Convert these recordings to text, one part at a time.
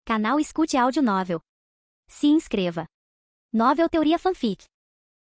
Canal Escute Áudio Novel. Se inscreva. Novel Teoria Fanfic.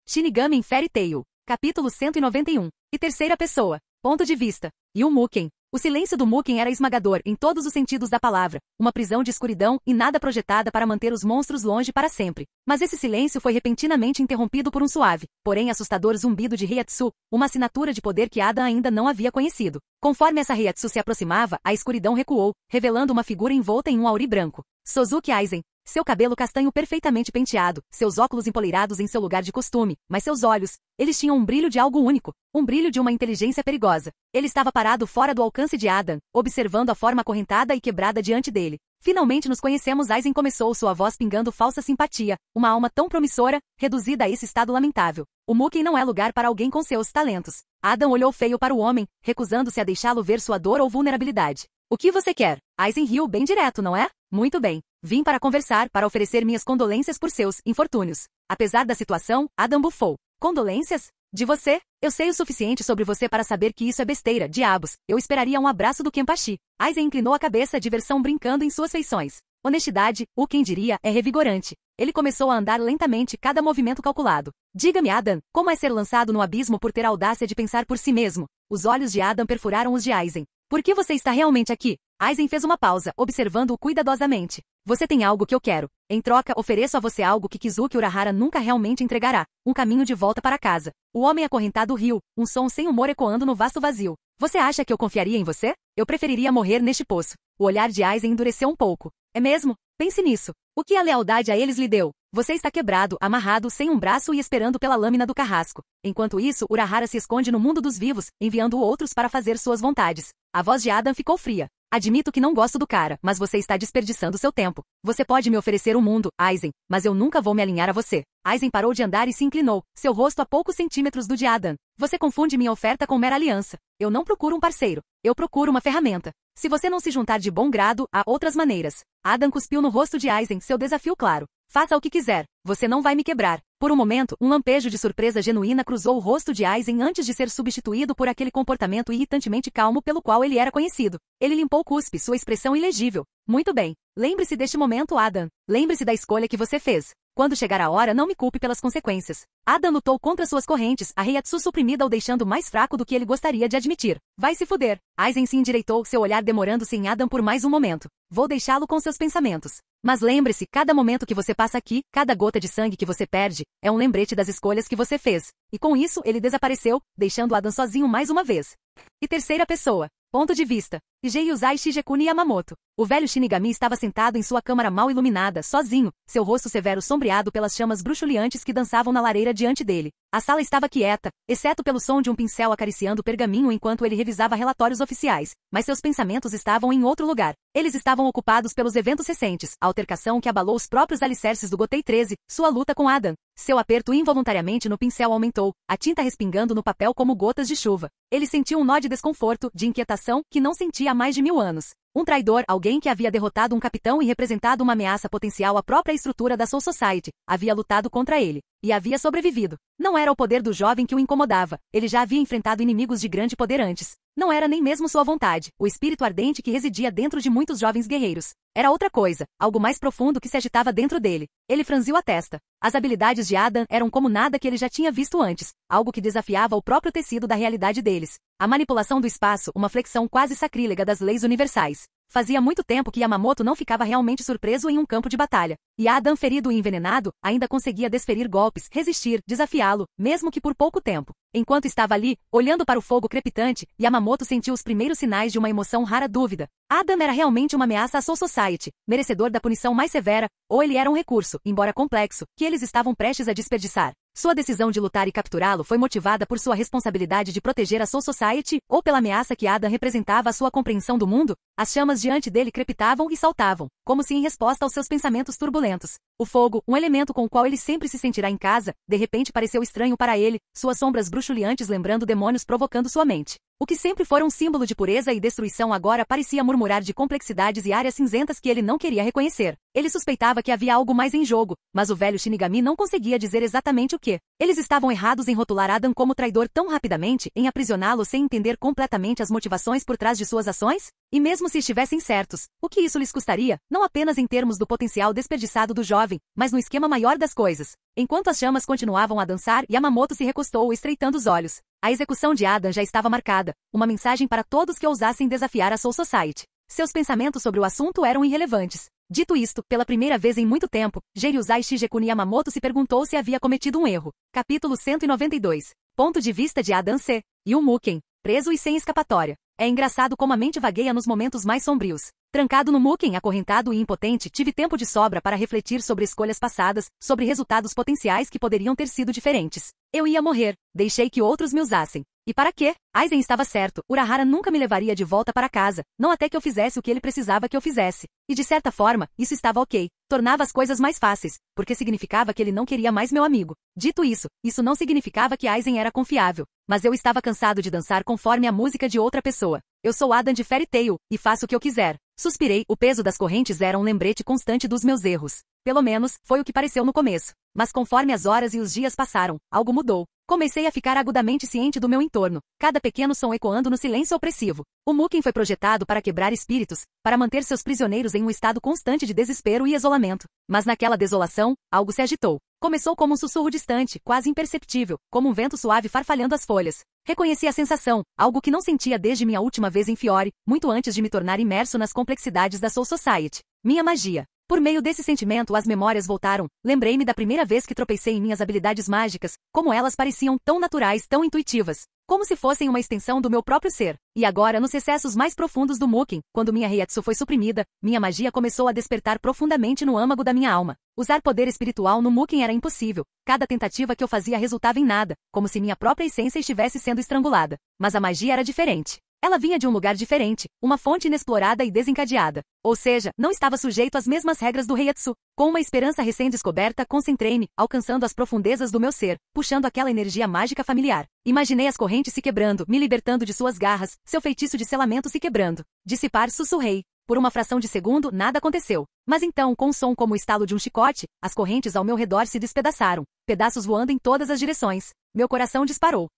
Shinigami em Fairy Tail, capítulo 191. E terceira pessoa. Ponto de vista. E o Muken. O silêncio do Muken era esmagador em todos os sentidos da palavra, uma prisão de escuridão e nada projetada para manter os monstros longe para sempre. Mas esse silêncio foi repentinamente interrompido por um suave, porém assustador zumbido de Heiatsu, uma assinatura de poder que Adam ainda não havia conhecido. Conforme essa Heiatsu se aproximava, a escuridão recuou, revelando uma figura envolta em um auri branco. Sozuki Aizen. Seu cabelo castanho perfeitamente penteado, seus óculos empoleirados em seu lugar de costume, mas seus olhos, eles tinham um brilho de algo único, um brilho de uma inteligência perigosa. Ele estava parado fora do alcance de Adam, observando a forma acorrentada e quebrada diante dele. Finalmente nos conhecemos, Aizen, começou, sua voz pingando falsa simpatia, uma alma tão promissora, reduzida a esse estado lamentável. O Muken não é lugar para alguém com seus talentos. Adam olhou feio para o homem, recusando-se a deixá-lo ver sua dor ou vulnerabilidade. O que você quer? Aizen riu bem direto, não é? Muito bem. Vim para conversar, para oferecer minhas condolências por seus infortúnios. Apesar da situação, Adam bufou. Condolências? De você? Eu sei o suficiente sobre você para saber que isso é besteira, diabos. Eu esperaria um abraço do Kenpachi. Aizen inclinou a cabeça, diversão brincando em suas feições. Honestidade, o quem diria, é revigorante. Ele começou a andar lentamente, cada movimento calculado. Diga-me, Adam, como é ser lançado no abismo por ter a audácia de pensar por si mesmo? Os olhos de Adam perfuraram os de Aizen. Por que você está realmente aqui? Aizen fez uma pausa, observando-o cuidadosamente. Você tem algo que eu quero. Em troca, ofereço a você algo que Kizuki Urahara nunca realmente entregará. Um caminho de volta para casa. O homem acorrentado riu, um som sem humor ecoando no vasto vazio. Você acha que eu confiaria em você? Eu preferiria morrer neste poço. O olhar de Aizen endureceu um pouco. É mesmo? Pense nisso. O que a lealdade a eles lhe deu? Você está quebrado, amarrado, sem um braço e esperando pela lâmina do carrasco. Enquanto isso, Urahara se esconde no mundo dos vivos, enviando outros para fazer suas vontades. A voz de Adam ficou fria. Admito que não gosto do cara, mas você está desperdiçando seu tempo. Você pode me oferecer o mundo, Aizen, mas eu nunca vou me alinhar a você. Aizen parou de andar e se inclinou, seu rosto a poucos centímetros do de Adam. Você confunde minha oferta com mera aliança. Eu não procuro um parceiro. Eu procuro uma ferramenta. Se você não se juntar de bom grado, há outras maneiras. Adam cuspiu no rosto de Aizen, seu desafio claro. Faça o que quiser. Você não vai me quebrar. Por um momento, um lampejo de surpresa genuína cruzou o rosto de Aizen antes de ser substituído por aquele comportamento irritantemente calmo pelo qual ele era conhecido. Ele limpou o cuspe, sua expressão ilegível. Muito bem. Lembre-se deste momento, Adam. Lembre-se da escolha que você fez. Quando chegar a hora, não me culpe pelas consequências. Adam lutou contra suas correntes, a Heiatsu suprimida o deixando mais fraco do que ele gostaria de admitir. Vai se fuder. Aizen se endireitou, seu olhar demorando-se em Adam por mais um momento. Vou deixá-lo com seus pensamentos. Mas lembre-se, cada momento que você passa aqui, cada gota de sangue que você perde, é um lembrete das escolhas que você fez. E com isso, ele desapareceu, deixando Adam sozinho mais uma vez. E terceira pessoa. Ponto de vista. Ijei Uzai Shigekuni Yamamoto. O velho Shinigami estava sentado em sua câmara mal iluminada, sozinho, seu rosto severo sombreado pelas chamas bruxuleantes que dançavam na lareira diante dele. A sala estava quieta, exceto pelo som de um pincel acariciando o pergaminho enquanto ele revisava relatórios oficiais, mas seus pensamentos estavam em outro lugar. Eles estavam ocupados pelos eventos recentes, a altercação que abalou os próprios alicerces do Gotei 13, sua luta com Adam. Seu aperto involuntariamente no pincel aumentou, a tinta respingando no papel como gotas de chuva. Ele sentiu um nó de desconforto, de inquietação, que não sentia há mais de 1000 anos. Um traidor, alguém que havia derrotado um capitão e representado uma ameaça potencial à própria estrutura da Soul Society, havia lutado contra ele. E havia sobrevivido. Não era o poder do jovem que o incomodava, ele já havia enfrentado inimigos de grande poder antes. Não era nem mesmo sua vontade, o espírito ardente que residia dentro de muitos jovens guerreiros. Era outra coisa, algo mais profundo que se agitava dentro dele. Ele franziu a testa. As habilidades de Adam eram como nada que ele já tinha visto antes, algo que desafiava o próprio tecido da realidade deles. A manipulação do espaço, uma flexão quase sacrílega das leis universais. Fazia muito tempo que Yamamoto não ficava realmente surpreso em um campo de batalha. E Adam, ferido e envenenado, ainda conseguia desferir golpes, resistir, desafiá-lo, mesmo que por pouco tempo. Enquanto estava ali, olhando para o fogo crepitante, Yamamoto sentiu os primeiros sinais de uma emoção rara dúvida. Adam era realmente uma ameaça à Soul Society, merecedor da punição mais severa, ou ele era um recurso, embora complexo, que eles estavam prestes a desperdiçar. Sua decisão de lutar e capturá-lo foi motivada por sua responsabilidade de proteger a Soul Society, ou pela ameaça que Adam representava à sua compreensão do mundo? As chamas diante dele crepitavam e saltavam, como se em resposta aos seus pensamentos turbulentos. O fogo, um elemento com o qual ele sempre se sentirá em casa, de repente pareceu estranho para ele, suas sombras bruxuleantes lembrando demônios provocando sua mente. O que sempre fora um símbolo de pureza e destruição agora parecia murmurar de complexidades e áreas cinzentas que ele não queria reconhecer. Ele suspeitava que havia algo mais em jogo, mas o velho Shinigami não conseguia dizer exatamente o que. Eles estavam errados em rotular Adam como traidor tão rapidamente, em aprisioná-lo sem entender completamente as motivações por trás de suas ações? E mesmo se estivessem certos, o que isso lhes custaria, não apenas em termos do potencial desperdiçado do jovem, mas no esquema maior das coisas? Enquanto as chamas continuavam a dançar, Yamamoto se recostou estreitando os olhos. A execução de Adam já estava marcada, uma mensagem para todos que ousassem desafiar a Soul Society. Seus pensamentos sobre o assunto eram irrelevantes. Dito isto, pela primeira vez em muito tempo, Jeiryuzai Shigekuni Yamamoto se perguntou se havia cometido um erro. Capítulo 192. Ponto de vista de Adam C. E o Muken, preso e sem escapatória. É engraçado como a mente vagueia nos momentos mais sombrios. Trancado no Muken, acorrentado e impotente, tive tempo de sobra para refletir sobre escolhas passadas, sobre resultados potenciais que poderiam ter sido diferentes. Eu ia morrer, deixei que outros me usassem. E para quê? Aizen estava certo, Urahara nunca me levaria de volta para casa, não até que eu fizesse o que ele precisava que eu fizesse. E de certa forma, isso estava ok. Tornava as coisas mais fáceis, porque significava que ele não queria mais meu amigo. Dito isso não significava que Aizen era confiável. Mas eu estava cansado de dançar conforme a música de outra pessoa. Eu sou Adam de Fairy Tail, e faço o que eu quiser. Suspirei, o peso das correntes era um lembrete constante dos meus erros. Pelo menos, foi o que pareceu no começo. Mas conforme as horas e os dias passaram, algo mudou. Comecei a ficar agudamente ciente do meu entorno, cada pequeno som ecoando no silêncio opressivo. O Muken foi projetado para quebrar espíritos, para manter seus prisioneiros em um estado constante de desespero e isolamento. Mas naquela desolação, algo se agitou. Começou como um sussurro distante, quase imperceptível, como um vento suave farfalhando as folhas. Reconheci a sensação, algo que não sentia desde minha última vez em Fiore, muito antes de me tornar imerso nas complexidades da Soul Society. Minha magia. Por meio desse sentimento as memórias voltaram, lembrei-me da primeira vez que tropecei em minhas habilidades mágicas, como elas pareciam tão naturais, tão intuitivas, como se fossem uma extensão do meu próprio ser. E agora, nos recessos mais profundos do Muken, quando minha Reiatsu foi suprimida, minha magia começou a despertar profundamente no âmago da minha alma. Usar poder espiritual no Muken era impossível. Cada tentativa que eu fazia resultava em nada, como se minha própria essência estivesse sendo estrangulada. Mas a magia era diferente. Ela vinha de um lugar diferente, uma fonte inexplorada e desencadeada. Ou seja, não estava sujeito às mesmas regras do Reiatsu. Com uma esperança recém-descoberta, concentrei-me, alcançando as profundezas do meu ser, puxando aquela energia mágica familiar. Imaginei as correntes se quebrando, me libertando de suas garras, seu feitiço de selamento se quebrando. Dissipar, sussurrei. Por uma fração de segundo, nada aconteceu. Mas então, com um som como o estalo de um chicote, as correntes ao meu redor se despedaçaram, pedaços voando em todas as direções. Meu coração disparou.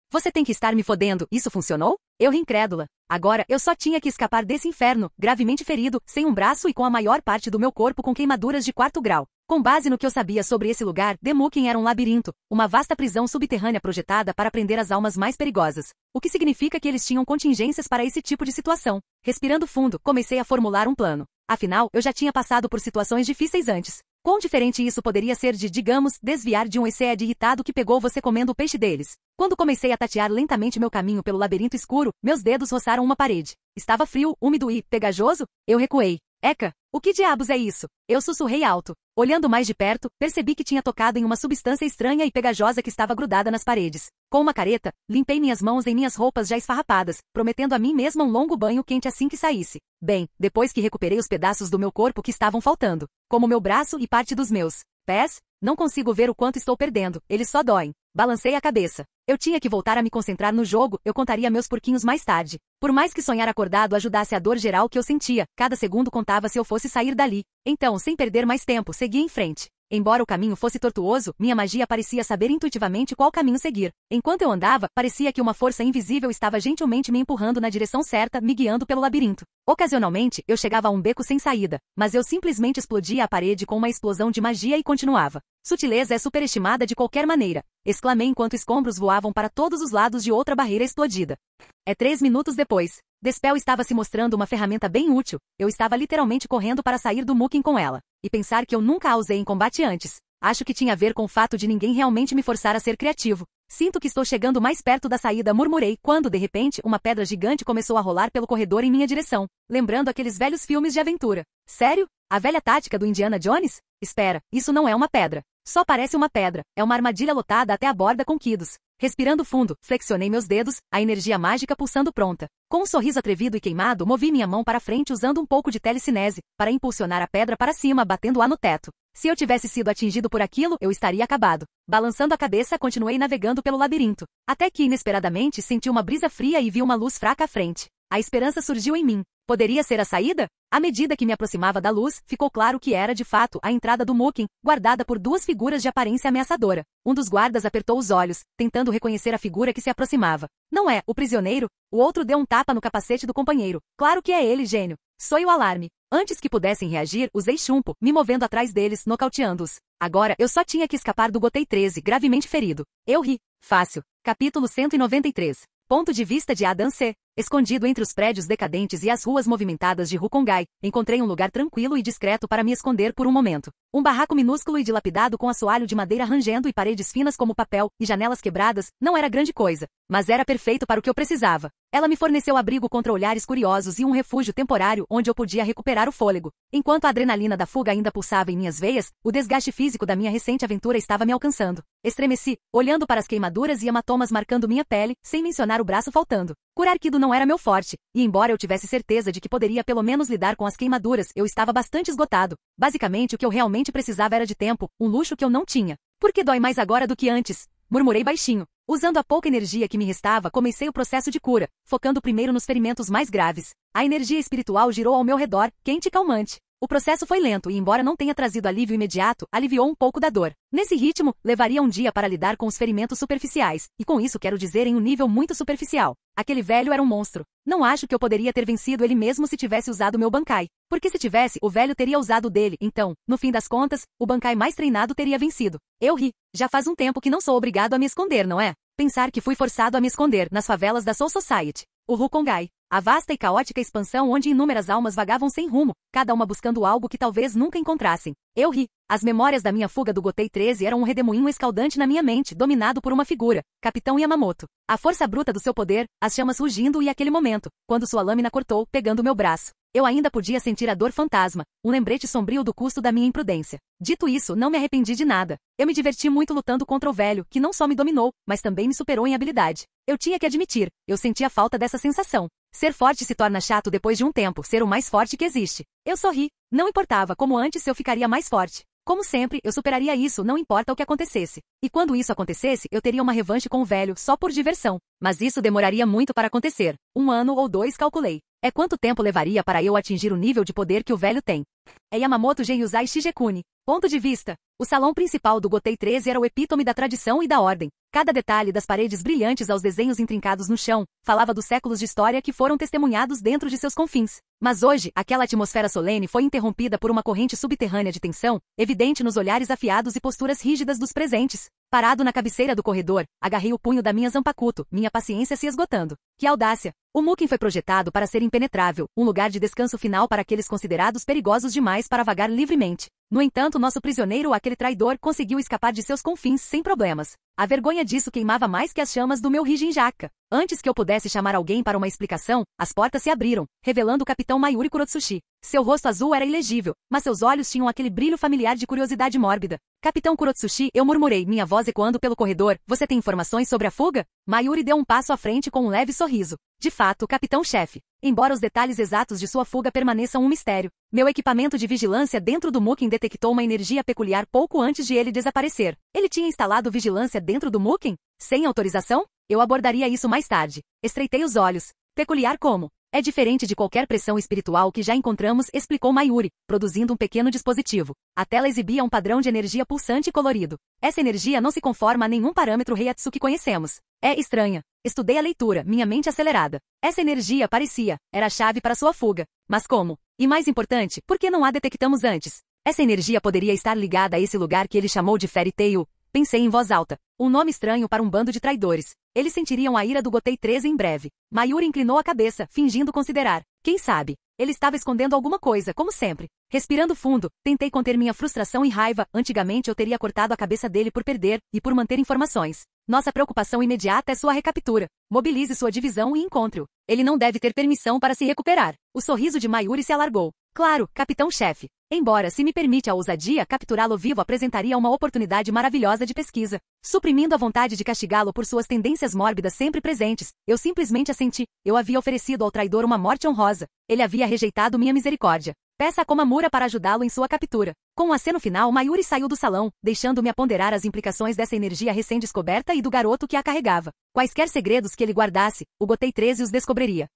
Você tem que estar me fodendo, isso funcionou? Eu ri incrédula. Agora, eu só tinha que escapar desse inferno, gravemente ferido, sem um braço e com a maior parte do meu corpo com queimaduras de 4º grau. Com base no que eu sabia sobre esse lugar, The Muken era um labirinto, uma vasta prisão subterrânea projetada para prender as almas mais perigosas. O que significa que eles tinham contingências para esse tipo de situação. Respirando fundo, comecei a formular um plano. Afinal, eu já tinha passado por situações difíceis antes. Quão diferente isso poderia ser de, digamos, desviar de um Exeed irritado que pegou você comendo o peixe deles? Quando comecei a tatear lentamente meu caminho pelo labirinto escuro, meus dedos roçaram uma parede. Estava frio, úmido e pegajoso? Eu recuei. Eca, o que diabos é isso? Eu sussurrei alto. Olhando mais de perto, percebi que tinha tocado em uma substância estranha e pegajosa que estava grudada nas paredes. Com uma careta, limpei minhas mãos em minhas roupas já esfarrapadas, prometendo a mim mesma um longo banho quente assim que saísse. Bem, depois que recuperei os pedaços do meu corpo que estavam faltando, como meu braço e parte dos meus pés, não consigo ver o quanto estou perdendo, eles só doem. Balancei a cabeça. Eu tinha que voltar a me concentrar no jogo, eu contaria meus porquinhos mais tarde. Por mais que sonhar acordado ajudasse a dor geral que eu sentia, cada segundo contava se eu fosse sair dali. Então, sem perder mais tempo, segui em frente. Embora o caminho fosse tortuoso, minha magia parecia saber intuitivamente qual caminho seguir. Enquanto eu andava, parecia que uma força invisível estava gentilmente me empurrando na direção certa, me guiando pelo labirinto. Ocasionalmente, eu chegava a um beco sem saída, mas eu simplesmente explodia a parede com uma explosão de magia e continuava. Sutileza é superestimada de qualquer maneira, exclamei enquanto escombros voavam para todos os lados de outra barreira explodida. 3 minutos depois. Despel estava se mostrando uma ferramenta bem útil, eu estava literalmente correndo para sair do Muken com ela. E pensar que eu nunca a usei em combate antes. Acho que tinha a ver com o fato de ninguém realmente me forçar a ser criativo. Sinto que estou chegando mais perto da saída, murmurei, quando, de repente, uma pedra gigante começou a rolar pelo corredor em minha direção, lembrando aqueles velhos filmes de aventura. Sério? A velha tática do Indiana Jones? Espera, isso não é uma pedra. Só parece uma pedra, é uma armadilha lotada até a borda com quidos. Respirando fundo, flexionei meus dedos, a energia mágica pulsando pronta. Com um sorriso atrevido e queimado, movi minha mão para frente usando um pouco de telecinese, para impulsionar a pedra para cima, batendo-a no teto. Se eu tivesse sido atingido por aquilo, eu estaria acabado. Balançando a cabeça, continuei navegando pelo labirinto. Até que, inesperadamente, senti uma brisa fria e vi uma luz fraca à frente. A esperança surgiu em mim. Poderia ser a saída? À medida que me aproximava da luz, ficou claro que era, de fato, a entrada do Mukin, guardada por duas figuras de aparência ameaçadora. Um dos guardas apertou os olhos, tentando reconhecer a figura que se aproximava. Não é, o prisioneiro? O outro deu um tapa no capacete do companheiro. Claro que é ele, gênio. Soe o alarme. Antes que pudessem reagir, usei chumpo, me movendo atrás deles, nocauteando-os. Agora, eu só tinha que escapar do Gotei 13, gravemente ferido. Eu ri. Fácil. Capítulo 193. Ponto de vista de Adam C. Escondido entre os prédios decadentes e as ruas movimentadas de Rukongai, encontrei um lugar tranquilo e discreto para me esconder por um momento. Um barraco minúsculo e dilapidado com assoalho de madeira rangendo e paredes finas como papel e janelas quebradas, não era grande coisa, mas era perfeito para o que eu precisava. Ela me forneceu abrigo contra olhares curiosos e um refúgio temporário onde eu podia recuperar o fôlego. Enquanto a adrenalina da fuga ainda pulsava em minhas veias, o desgaste físico da minha recente aventura estava me alcançando. Estremeci, olhando para as queimaduras e hematomas marcando minha pele, sem mencionar o braço faltando. Curar Kido não era meu forte, e embora eu tivesse certeza de que poderia pelo menos lidar com as queimaduras, eu estava bastante esgotado. Basicamente o que eu realmente precisava era de tempo, um luxo que eu não tinha. Por que dói mais agora do que antes? Murmurei baixinho. Usando a pouca energia que me restava, comecei o processo de cura, focando primeiro nos ferimentos mais graves. A energia espiritual girou ao meu redor, quente e calmante. O processo foi lento e, embora não tenha trazido alívio imediato, aliviou um pouco da dor. Nesse ritmo, levaria um dia para lidar com os ferimentos superficiais, e com isso quero dizer em um nível muito superficial. Aquele velho era um monstro. Não acho que eu poderia ter vencido ele mesmo se tivesse usado meu Bankai. Porque se tivesse, o velho teria usado o dele, então, no fim das contas, o Bankai mais treinado teria vencido. Eu ri. Já faz um tempo que não sou obrigado a me esconder, não é? Pensar que fui forçado a me esconder nas favelas da Soul Society. O Rukongai. A vasta e caótica expansão onde inúmeras almas vagavam sem rumo, cada uma buscando algo que talvez nunca encontrassem. Eu ri. As memórias da minha fuga do Gotei 13 eram um redemoinho escaldante na minha mente, dominado por uma figura, Capitão Yamamoto. A força bruta do seu poder, as chamas rugindo e aquele momento, quando sua lâmina cortou, pegando meu braço. Eu ainda podia sentir a dor fantasma, um lembrete sombrio do custo da minha imprudência. Dito isso, não me arrependi de nada. Eu me diverti muito lutando contra o velho, que não só me dominou, mas também me superou em habilidade. Eu tinha que admitir, eu sentia falta dessa sensação. Ser forte se torna chato depois de um tempo, ser o mais forte que existe. Eu sorri. Não importava como antes eu ficaria mais forte. Como sempre, eu superaria isso, não importa o que acontecesse. E quando isso acontecesse, eu teria uma revanche com o velho, só por diversão. Mas isso demoraria muito para acontecer. 1 ano ou 2, calculei. É quanto tempo levaria para eu atingir o nível de poder que o velho tem. É Yamamoto Genryusai Shigekuni. Ponto de vista. O salão principal do Gotei 13 era o epítome da tradição e da ordem. Cada detalhe das paredes brilhantes aos desenhos intrincados no chão, falava dos séculos de história que foram testemunhados dentro de seus confins. Mas hoje, aquela atmosfera solene foi interrompida por uma corrente subterrânea de tensão, evidente nos olhares afiados e posturas rígidas dos presentes. Parado na cabeceira do corredor, agarrei o punho da minha Zanpakuto, minha paciência se esgotando. Que audácia! O Mukin foi projetado para ser impenetrável, um lugar de descanso final para aqueles considerados perigosos demais para vagar livremente. No entanto, nosso prisioneiro, aquele traidor, conseguiu escapar de seus confins sem problemas. A vergonha disso queimava mais que as chamas do meu Rijinjaka. Antes que eu pudesse chamar alguém para uma explicação, as portas se abriram, revelando o capitão Mayuri Kurotsushi. Seu rosto azul era ilegível, mas seus olhos tinham aquele brilho familiar de curiosidade mórbida. Capitão Kurotsushi, eu murmurei, minha voz ecoando pelo corredor, você tem informações sobre a fuga? Mayuri deu um passo à frente com um leve sorriso. De fato, capitão-chefe. Embora os detalhes exatos de sua fuga permaneçam um mistério, meu equipamento de vigilância dentro do Mukin detectou uma energia peculiar pouco antes de ele desaparecer. Ele tinha instalado vigilância dentro do Mukin? Sem autorização? Eu abordaria isso mais tarde. Estreitei os olhos. Peculiar como? É diferente de qualquer pressão espiritual que já encontramos, explicou Mayuri, produzindo um pequeno dispositivo. A tela exibia um padrão de energia pulsante e colorido. Essa energia não se conforma a nenhum parâmetro Reiatsu que conhecemos. É estranha. Estudei a leitura, minha mente acelerada. Essa energia parecia, era a chave para sua fuga. Mas como? E mais importante, por que não a detectamos antes? Essa energia poderia estar ligada a esse lugar que ele chamou de Fairy Tail. Pensei em voz alta. Um nome estranho para um bando de traidores. Eles sentiriam a ira do Gotei 13 em breve. Mayuri inclinou a cabeça, fingindo considerar. Quem sabe? Ele estava escondendo alguma coisa, como sempre. Respirando fundo, tentei conter minha frustração e raiva. Antigamente eu teria cortado a cabeça dele por perder, e por manter informações. Nossa preocupação imediata é sua recaptura. Mobilize sua divisão e encontre-o. Ele não deve ter permissão para se recuperar. O sorriso de Mayuri se alargou. Claro, capitão-chefe. Embora, se me permite a ousadia, capturá-lo vivo apresentaria uma oportunidade maravilhosa de pesquisa. Suprimindo a vontade de castigá-lo por suas tendências mórbidas sempre presentes, eu simplesmente assenti. Eu havia oferecido ao traidor uma morte honrosa. Ele havia rejeitado minha misericórdia. Peça a Komamura para ajudá-lo em sua captura. Com um aceno final, Mayuri saiu do salão, deixando-me a ponderar as implicações dessa energia recém-descoberta e do garoto que a carregava. Quaisquer segredos que ele guardasse, o Gotei 13 os descobriria.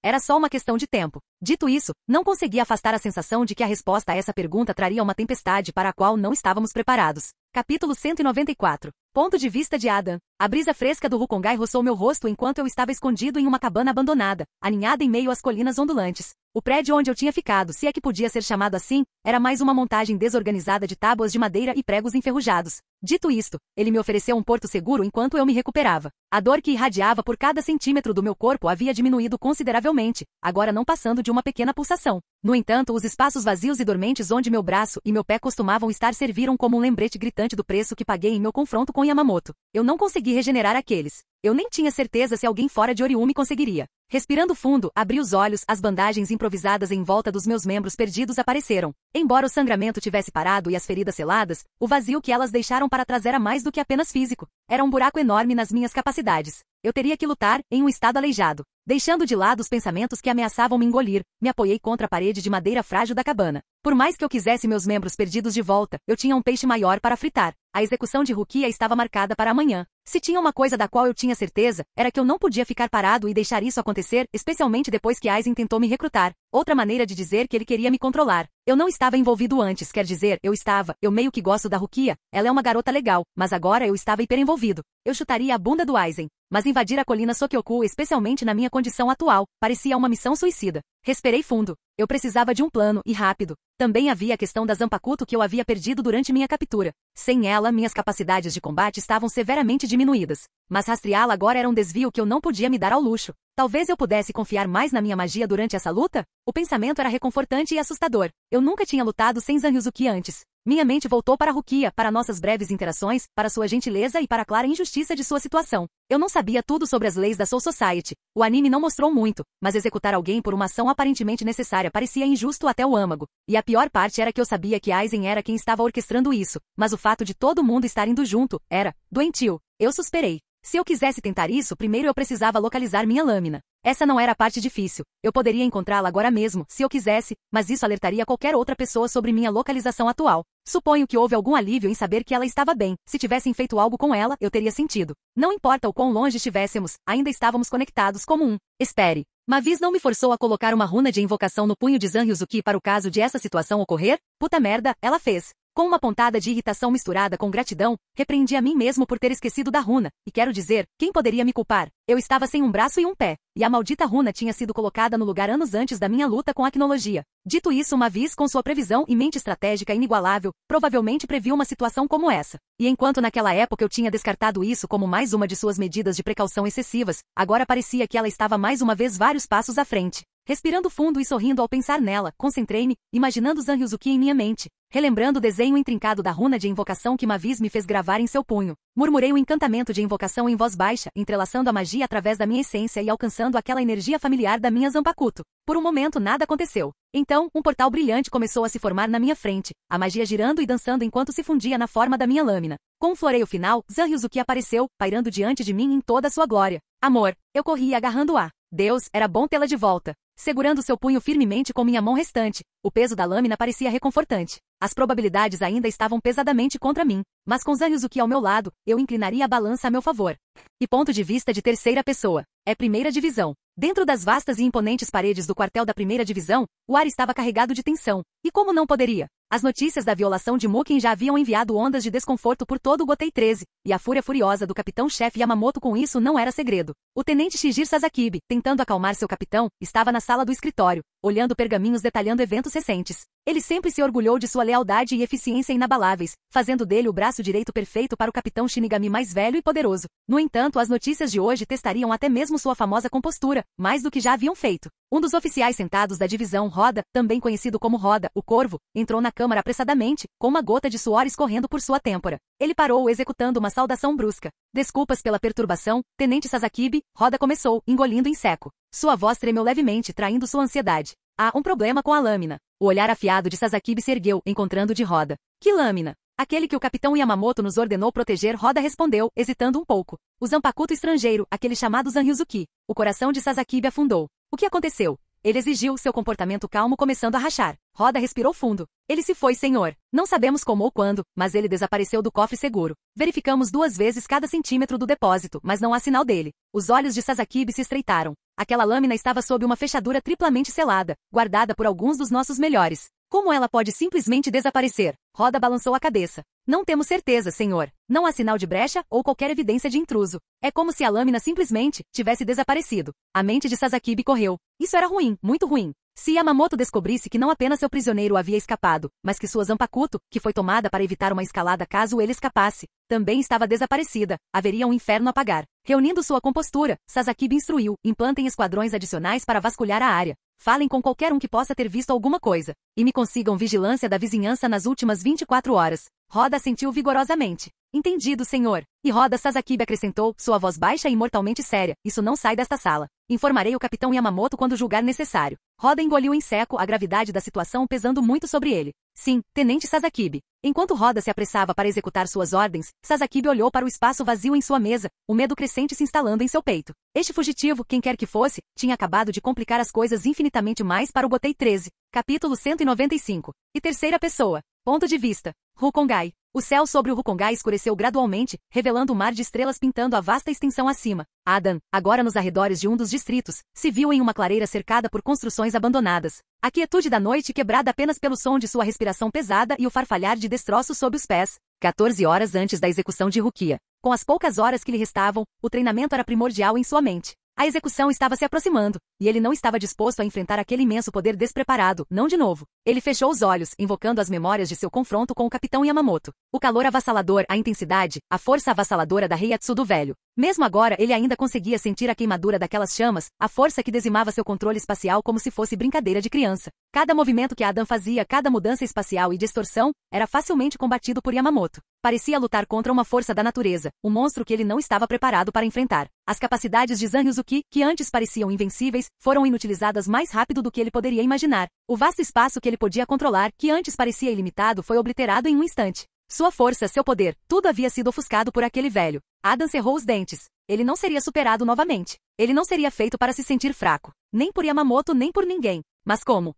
Era só uma questão de tempo. Dito isso, não consegui afastar a sensação de que a resposta a essa pergunta traria uma tempestade para a qual não estávamos preparados. Capítulo 194. Ponto de vista de Adam. A brisa fresca do Rukongai roçou meu rosto enquanto eu estava escondido em uma cabana abandonada, aninhada em meio às colinas ondulantes. O prédio onde eu tinha ficado, se é que podia ser chamado assim, era mais uma montagem desorganizada de tábuas de madeira e pregos enferrujados. Dito isto, ele me ofereceu um porto seguro enquanto eu me recuperava. A dor que irradiava por cada centímetro do meu corpo havia diminuído consideravelmente, agora não passando de uma pequena pulsação. No entanto, os espaços vazios e dormentes onde meu braço e meu pé costumavam estar serviram como um lembrete gritante do preço que paguei em meu confronto com Yamamoto. Eu não consegui regenerar aqueles. Eu nem tinha certeza se alguém fora de Oriumi conseguiria. Respirando fundo, abri os olhos, as bandagens improvisadas em volta dos meus membros perdidos apareceram. Embora o sangramento tivesse parado e as feridas seladas, o vazio que elas deixaram para trás era mais do que apenas físico. Era um buraco enorme nas minhas capacidades. Eu teria que lutar, em um estado aleijado. Deixando de lado os pensamentos que ameaçavam me engolir, me apoiei contra a parede de madeira frágil da cabana. Por mais que eu quisesse meus membros perdidos de volta, eu tinha um peixe maior para fritar. A execução de Rukia estava marcada para amanhã. Se tinha uma coisa da qual eu tinha certeza, era que eu não podia ficar parado e deixar isso acontecer, especialmente depois que Aizen tentou me recrutar. Outra maneira de dizer que ele queria me controlar. Eu não estava envolvido antes, quer dizer, eu meio que gosto da Rukia, ela é uma garota legal, mas agora eu estava hiperenvolvido. Eu chutaria a bunda do Aizen. Mas invadir a colina Sokyoku, especialmente na minha condição atual, parecia uma missão suicida. Respirei fundo. Eu precisava de um plano, e rápido. Também havia a questão da Zanpakuto que eu havia perdido durante minha captura. Sem ela, minhas capacidades de combate estavam severamente diminuídas. Mas rastreá-la agora era um desvio que eu não podia me dar ao luxo. Talvez eu pudesse confiar mais na minha magia durante essa luta? O pensamento era reconfortante e assustador. Eu nunca tinha lutado sem Zanryuzuki antes. Minha mente voltou para Rukia, para nossas breves interações, para sua gentileza e para a clara injustiça de sua situação. Eu não sabia tudo sobre as leis da Soul Society. O anime não mostrou muito, mas executar alguém por uma ação aparentemente necessária parecia injusto até o âmago. E a pior parte era que eu sabia que Aizen era quem estava orquestrando isso, mas o fato de todo mundo estar indo junto era doentio. Eu suspirei. Se eu quisesse tentar isso, primeiro eu precisava localizar minha lâmina. Essa não era a parte difícil. Eu poderia encontrá-la agora mesmo, se eu quisesse, mas isso alertaria qualquer outra pessoa sobre minha localização atual. Suponho que houve algum alívio em saber que ela estava bem. Se tivessem feito algo com ela, eu teria sentido. Não importa o quão longe estivéssemos, ainda estávamos conectados como um. Espere. Mavis não me forçou a colocar uma runa de invocação no punho de Zanryuzuki para o caso de essa situação ocorrer? Puta merda, ela fez. Com uma pontada de irritação misturada com gratidão, repreendi a mim mesmo por ter esquecido da runa, e quero dizer, quem poderia me culpar? Eu estava sem um braço e um pé, e a maldita runa tinha sido colocada no lugar anos antes da minha luta com a Acnologia. Dito isso, Mavis, com sua previsão e mente estratégica inigualável, provavelmente previu uma situação como essa. E enquanto naquela época eu tinha descartado isso como mais uma de suas medidas de precaução excessivas, agora parecia que ela estava mais uma vez vários passos à frente. Respirando fundo e sorrindo ao pensar nela, concentrei-me, imaginando Zanryuzuki em minha mente. Relembrando o desenho intrincado da runa de invocação que Mavis me fez gravar em seu punho. Murmurei o encantamento de invocação em voz baixa, entrelaçando a magia através da minha essência e alcançando aquela energia familiar da minha Zanpakuto. Por um momento nada aconteceu. Então, um portal brilhante começou a se formar na minha frente, a magia girando e dançando enquanto se fundia na forma da minha lâmina. Com um floreio final, Zanryuzuki apareceu, pairando diante de mim em toda a sua glória. Amor, eu corri agarrando-a. Deus, era bom tê-la de volta. Segurando seu punho firmemente com minha mão restante, o peso da lâmina parecia reconfortante. As probabilidades ainda estavam pesadamente contra mim, mas com Zanryuzuki ao meu lado, eu inclinaria a balança a meu favor. E ponto de vista de terceira pessoa. É primeira divisão. Dentro das vastas e imponentes paredes do quartel da primeira divisão, o ar estava carregado de tensão. E como não poderia? As notícias da violação de Muken já haviam enviado ondas de desconforto por todo o Gotei 13, e a fúria furiosa do capitão-chefe Yamamoto com isso não era segredo. O tenente Shijir Sasakibe, tentando acalmar seu capitão, estava na sala do escritório, olhando pergaminhos detalhando eventos recentes. Ele sempre se orgulhou de sua lealdade e eficiência inabaláveis, fazendo dele o braço direito perfeito para o capitão Shinigami mais velho e poderoso. No entanto, as notícias de hoje testariam até mesmo sua famosa compostura, mais do que já haviam feito. Um dos oficiais sentados da divisão Roda, também conhecido como Roda, o Corvo, entrou na câmara apressadamente, com uma gota de suor escorrendo por sua têmpora. Ele parou executando uma saudação brusca. Desculpas pela perturbação, Tenente Sasakibe, Roda começou, engolindo em seco. Sua voz tremeu levemente, traindo sua ansiedade. Há um problema com a lâmina. O olhar afiado de Sasakibe se ergueu, encontrando de Roda. Que lâmina? Aquele que o capitão Yamamoto nos ordenou proteger. Roda respondeu, hesitando um pouco. O Zanpakuto estrangeiro, aquele chamado Zanryuzuki. O coração de Sasakibe afundou. O que aconteceu? Ele exigiu, seu comportamento calmo começando a rachar. Roda respirou fundo. Ele se foi, senhor. Não sabemos como ou quando, mas ele desapareceu do cofre seguro. Verificamos 2 vezes cada centímetro do depósito, mas não há sinal dele. Os olhos de Sasakibe se estreitaram. Aquela lâmina estava sob uma fechadura triplamente selada, guardada por alguns dos nossos melhores. Como ela pode simplesmente desaparecer? Roda balançou a cabeça. Não temos certeza, senhor. Não há sinal de brecha ou qualquer evidência de intruso. É como se a lâmina simplesmente tivesse desaparecido. A mente de Sasakibe correu. Isso era ruim, muito ruim. Se Yamamoto descobrisse que não apenas seu prisioneiro havia escapado, mas que sua Zanpakuto, que foi tomada para evitar uma escalada caso ele escapasse, também estava desaparecida, haveria um inferno a pagar. Reunindo sua compostura, Sasakibe instruiu, implantem esquadrões adicionais para vasculhar a área. Falem com qualquer um que possa ter visto alguma coisa. E me consigam vigilância da vizinhança nas últimas 24 horas. Roda assentiu vigorosamente. Entendido, senhor. E Roda Sasakibe acrescentou, sua voz baixa e mortalmente séria. Isso não sai desta sala. Informarei o capitão Yamamoto quando julgar necessário. Roda engoliu em seco, a gravidade da situação pesando muito sobre ele. Sim, tenente Sasakibe. Enquanto Roda se apressava para executar suas ordens, Sasakibe olhou para o espaço vazio em sua mesa, o medo crescente se instalando em seu peito. Este fugitivo, quem quer que fosse, tinha acabado de complicar as coisas infinitamente mais para o Gotei 13. Capítulo 195. E terceira pessoa. Ponto de vista. Rukongai. O céu sobre o Rukongai escureceu gradualmente, revelando um mar de estrelas pintando a vasta extensão acima. Adan, agora nos arredores de um dos distritos, se viu em uma clareira cercada por construções abandonadas. A quietude da noite quebrada apenas pelo som de sua respiração pesada e o farfalhar de destroços sob os pés. 14 horas antes da execução de Rukia. Com as poucas horas que lhe restavam, o treinamento era primordial em sua mente. A execução estava se aproximando, e ele não estava disposto a enfrentar aquele imenso poder despreparado, não de novo. Ele fechou os olhos, invocando as memórias de seu confronto com o capitão Yamamoto. O calor avassalador, a intensidade, a força avassaladora da Heiatsu do velho. Mesmo agora ele ainda conseguia sentir a queimadura daquelas chamas, a força que dizimava seu controle espacial como se fosse brincadeira de criança. Cada movimento que Adan fazia, cada mudança espacial e distorção, era facilmente combatido por Yamamoto. Parecia lutar contra uma força da natureza, um monstro que ele não estava preparado para enfrentar. As capacidades de Zanryuzuki, que antes pareciam invencíveis, foram inutilizadas mais rápido do que ele poderia imaginar. O vasto espaço que ele podia controlar, que antes parecia ilimitado, foi obliterado em um instante. Sua força, seu poder, tudo havia sido ofuscado por aquele velho. Adan cerrou os dentes. Ele não seria superado novamente. Ele não seria feito para se sentir fraco. Nem por Yamamoto, nem por ninguém. Mas como?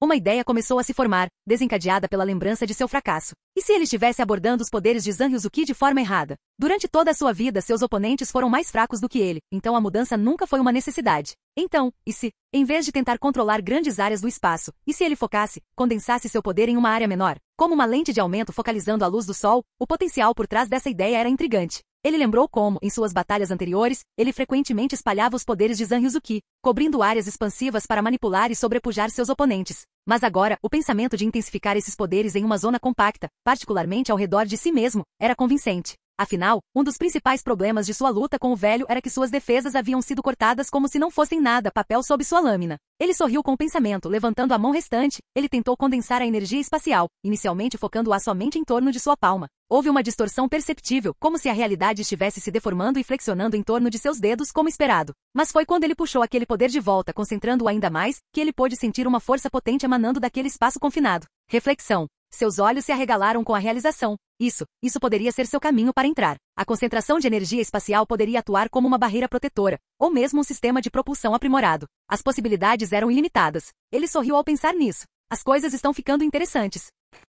Uma ideia começou a se formar, desencadeada pela lembrança de seu fracasso. E se ele estivesse abordando os poderes de Zanryuzuki de forma errada? Durante toda a sua vida, seus oponentes foram mais fracos do que ele, então a mudança nunca foi uma necessidade. Então, e se, em vez de tentar controlar grandes áreas do espaço, e se ele focasse, condensasse seu poder em uma área menor? Como uma lente de aumento focalizando a luz do sol, o potencial por trás dessa ideia era intrigante. Ele lembrou como, em suas batalhas anteriores, ele frequentemente espalhava os poderes de Zanryuzuki, cobrindo áreas expansivas para manipular e sobrepujar seus oponentes. Mas agora, o pensamento de intensificar esses poderes em uma zona compacta, particularmente ao redor de si mesmo, era convincente. Afinal, um dos principais problemas de sua luta com o velho era que suas defesas haviam sido cortadas como se não fossem nada, papel sob sua lâmina. Ele sorriu com o pensamento, levantando a mão restante, ele tentou condensar a energia espacial, inicialmente focando-a somente em torno de sua palma. Houve uma distorção perceptível, como se a realidade estivesse se deformando e flexionando em torno de seus dedos como esperado. Mas foi quando ele puxou aquele poder de volta, concentrando-o ainda mais, que ele pôde sentir uma força potente emanando daquele espaço confinado. Reflexão. Seus olhos se arregalaram com a realização. Isso poderia ser seu caminho para entrar. A concentração de energia espacial poderia atuar como uma barreira protetora, ou mesmo um sistema de propulsão aprimorado. As possibilidades eram ilimitadas. Ele sorriu ao pensar nisso. As coisas estão ficando interessantes.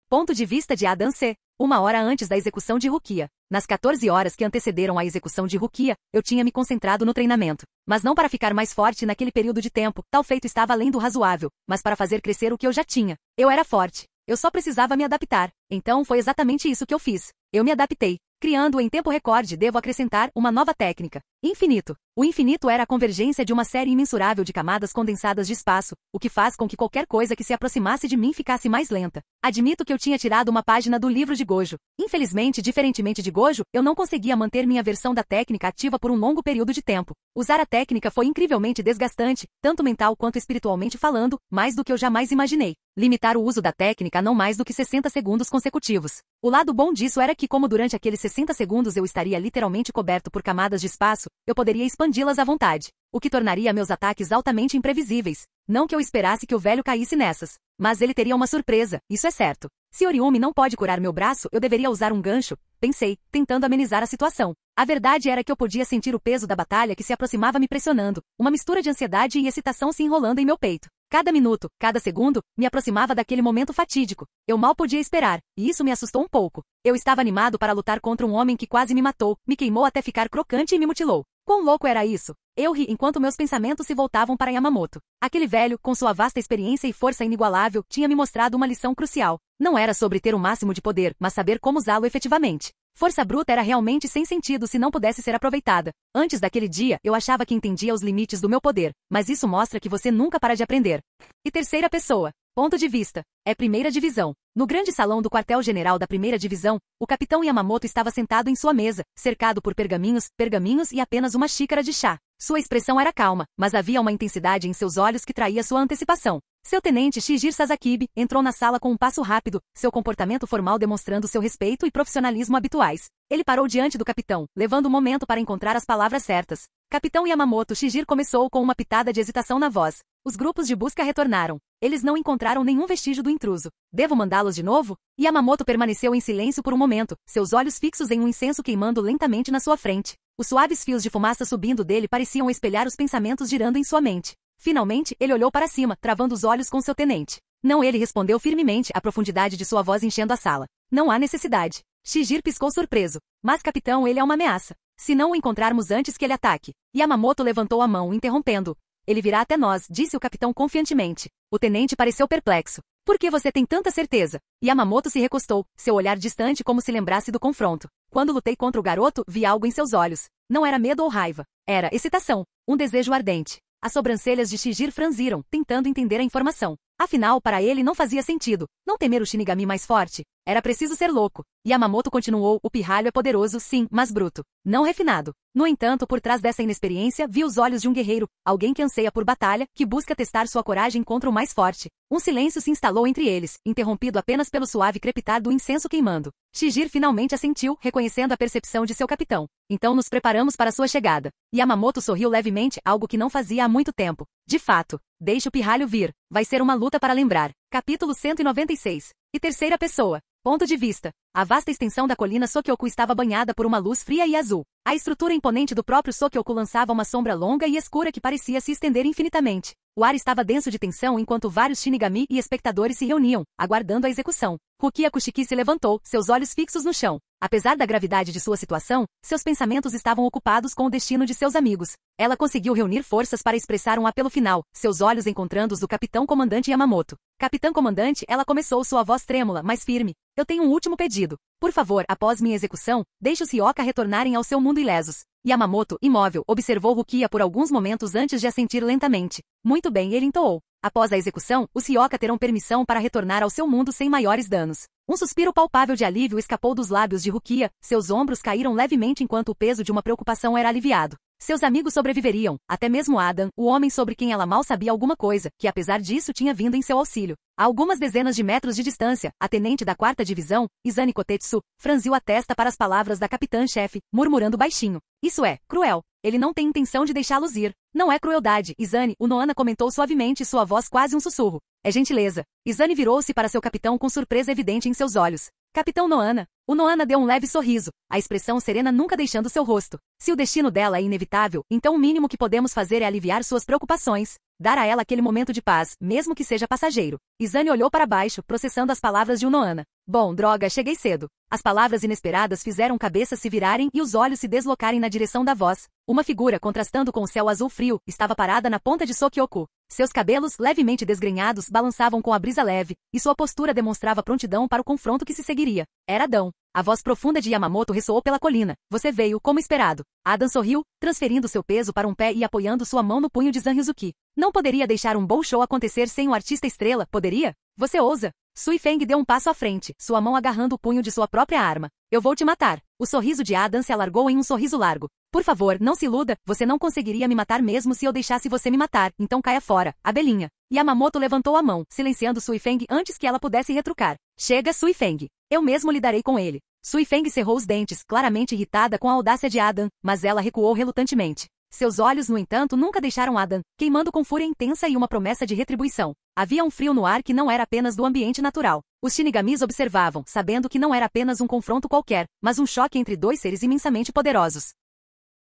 Ponto de vista de Adan C. 1 hora antes da execução de Rukia. Nas 14 horas que antecederam a execução de Rukia, eu tinha me concentrado no treinamento. Mas não para ficar mais forte naquele período de tempo, tal feito estava além do razoável, mas para fazer crescer o que eu já tinha. Eu era forte. Eu só precisava me adaptar. Então foi exatamente isso que eu fiz. Eu me adaptei. Criando em tempo recorde, devo acrescentar uma nova técnica. Infinito. O infinito era a convergência de uma série imensurável de camadas condensadas de espaço, o que faz com que qualquer coisa que se aproximasse de mim ficasse mais lenta. Admito que eu tinha tirado uma página do livro de Gojo. Infelizmente, diferentemente de Gojo, eu não conseguia manter minha versão da técnica ativa por um longo período de tempo. Usar a técnica foi incrivelmente desgastante, tanto mental quanto espiritualmente falando, mais do que eu jamais imaginei. Limitar o uso da técnica a não mais do que 60 segundos consecutivos. O lado bom disso era que, como durante aqueles 60 60 segundos eu estaria literalmente coberto por camadas de espaço, eu poderia expandi-las à vontade, o que tornaria meus ataques altamente imprevisíveis. Não que eu esperasse que o velho caísse nessas, mas ele teria uma surpresa, isso é certo. Se Oriumi não pode curar meu braço, eu deveria usar um gancho, pensei, tentando amenizar a situação. A verdade era que eu podia sentir o peso da batalha que se aproximava me pressionando, uma mistura de ansiedade e excitação se enrolando em meu peito. Cada minuto, cada segundo, me aproximava daquele momento fatídico. Eu mal podia esperar, e isso me assustou um pouco. Eu estava animado para lutar contra um homem que quase me matou, me queimou até ficar crocante e me mutilou. Quão louco era isso? Eu ri enquanto meus pensamentos se voltavam para Yamamoto. Aquele velho, com sua vasta experiência e força inigualável, tinha me mostrado uma lição crucial. Não era sobre ter o máximo de poder, mas saber como usá-lo efetivamente. Força bruta era realmente sem sentido se não pudesse ser aproveitada. Antes daquele dia, eu achava que entendia os limites do meu poder, mas isso mostra que você nunca para de aprender. E terceira pessoa. Ponto de vista. É primeira divisão. No grande salão do quartel-general da primeira divisão, o capitão Yamamoto estava sentado em sua mesa, cercado por pergaminhos e apenas uma xícara de chá. Sua expressão era calma, mas havia uma intensidade em seus olhos que traía sua antecipação. Seu tenente Shigir Sasakibe entrou na sala com um passo rápido, seu comportamento formal demonstrando seu respeito e profissionalismo habituais. Ele parou diante do capitão, levando um momento para encontrar as palavras certas. Capitão Yamamoto, Shigir começou com uma pitada de hesitação na voz. Os grupos de busca retornaram. Eles não encontraram nenhum vestígio do intruso. Devo mandá-los de novo? Yamamoto permaneceu em silêncio por um momento, seus olhos fixos em um incenso queimando lentamente na sua frente. Os suaves fios de fumaça subindo dele pareciam espelhar os pensamentos girando em sua mente. Finalmente, ele olhou para cima, travando os olhos com seu tenente. Não, ele respondeu firmemente, a profundidade de sua voz enchendo a sala. Não há necessidade. Shigir piscou surpreso. Mas, capitão, ele é uma ameaça. Se não o encontrarmos antes que ele ataque. Yamamoto levantou a mão, interrompendo. Ele virá até nós, disse o capitão confiantemente. O tenente pareceu perplexo. Por que você tem tanta certeza? Yamamoto se recostou, seu olhar distante como se lembrasse do confronto. Quando lutei contra o garoto, vi algo em seus olhos. Não era medo ou raiva. Era excitação. Um desejo ardente. As sobrancelhas de Shigir franziram, tentando entender a informação. Afinal, para ele não fazia sentido. Não temer o Shinigami mais forte. Era preciso ser louco. Yamamoto continuou, o pirralho é poderoso, sim, mas bruto. Não refinado. No entanto, por trás dessa inexperiência, vi os olhos de um guerreiro, alguém que anseia por batalha, que busca testar sua coragem contra o mais forte. Um silêncio se instalou entre eles, interrompido apenas pelo suave crepitar do incenso queimando. Shigir finalmente assentiu, reconhecendo a percepção de seu capitão. Então nos preparamos para sua chegada. Yamamoto sorriu levemente, algo que não fazia há muito tempo. De fato. Deixe o pirralho vir. Vai ser uma luta para lembrar. Capítulo 196. E terceira pessoa. Ponto de vista. A vasta extensão da colina Sokyoku estava banhada por uma luz fria e azul. A estrutura imponente do próprio Sokyoku lançava uma sombra longa e escura que parecia se estender infinitamente. O ar estava denso de tensão enquanto vários Shinigami e espectadores se reuniam, aguardando a execução. Rukia Kushiki se levantou, seus olhos fixos no chão. Apesar da gravidade de sua situação, seus pensamentos estavam ocupados com o destino de seus amigos. Ela conseguiu reunir forças para expressar um apelo final, seus olhos encontrando os do capitão comandante Yamamoto. Capitão comandante, ela começou, sua voz trêmula, mas firme. Eu tenho um último pedido. Por favor, após minha execução, deixe os Ryoka retornarem ao seu mundo ilesos. Yamamoto, imóvel, observou Rukia por alguns momentos antes de assentir lentamente. Muito bem, ele entoou. Após a execução, os Ryoka terão permissão para retornar ao seu mundo sem maiores danos. Um suspiro palpável de alívio escapou dos lábios de Rukia, seus ombros caíram levemente enquanto o peso de uma preocupação era aliviado. Seus amigos sobreviveriam, até mesmo Adam, o homem sobre quem ela mal sabia alguma coisa, que apesar disso tinha vindo em seu auxílio. A algumas dezenas de metros de distância, a tenente da 4ª divisão, Izane Kotetsu, franziu a testa para as palavras da capitã-chefe, murmurando baixinho. Isso é cruel. Ele não tem intenção de deixá-los ir. Não é crueldade, Izane, o Noana comentou suavemente, sua voz quase um sussurro. É gentileza. Izane virou-se para seu capitão com surpresa evidente em seus olhos. Capitão Noana. O Noana deu um leve sorriso, a expressão serena nunca deixando seu rosto. Se o destino dela é inevitável, então o mínimo que podemos fazer é aliviar suas preocupações. Dar a ela aquele momento de paz, mesmo que seja passageiro. Izane olhou para baixo, processando as palavras de Noana. Bom, droga, cheguei cedo. As palavras inesperadas fizeram cabeças se virarem e os olhos se deslocarem na direção da voz. Uma figura, contrastando com o céu azul frio, estava parada na ponta de Sokyoku. Seus cabelos, levemente desgrenhados, balançavam com a brisa leve, e sua postura demonstrava prontidão para o confronto que se seguiria. Era Adão. A voz profunda de Yamamoto ressoou pela colina. Você veio, como esperado. Adam sorriu, transferindo seu peso para um pé e apoiando sua mão no punho de Zanryuzuki. Não poderia deixar um bom show acontecer sem o artista estrela, poderia? Você ousa? Sui Feng deu um passo à frente, sua mão agarrando o punho de sua própria arma. Eu vou te matar. O sorriso de Adam se alargou em um sorriso largo. Por favor, não se iluda, você não conseguiria me matar mesmo se eu deixasse você me matar, então caia fora, abelhinha. Yamamoto levantou a mão, silenciando Sui Feng antes que ela pudesse retrucar. Chega, Sui Feng. Eu mesmo lidarei com ele. Sui Feng cerrou os dentes, claramente irritada com a audácia de Adam, mas ela recuou relutantemente. Seus olhos, no entanto, nunca deixaram Adam, queimando com fúria intensa e uma promessa de retribuição. Havia um frio no ar que não era apenas do ambiente natural. Os Shinigamis observavam, sabendo que não era apenas um confronto qualquer, mas um choque entre dois seres imensamente poderosos.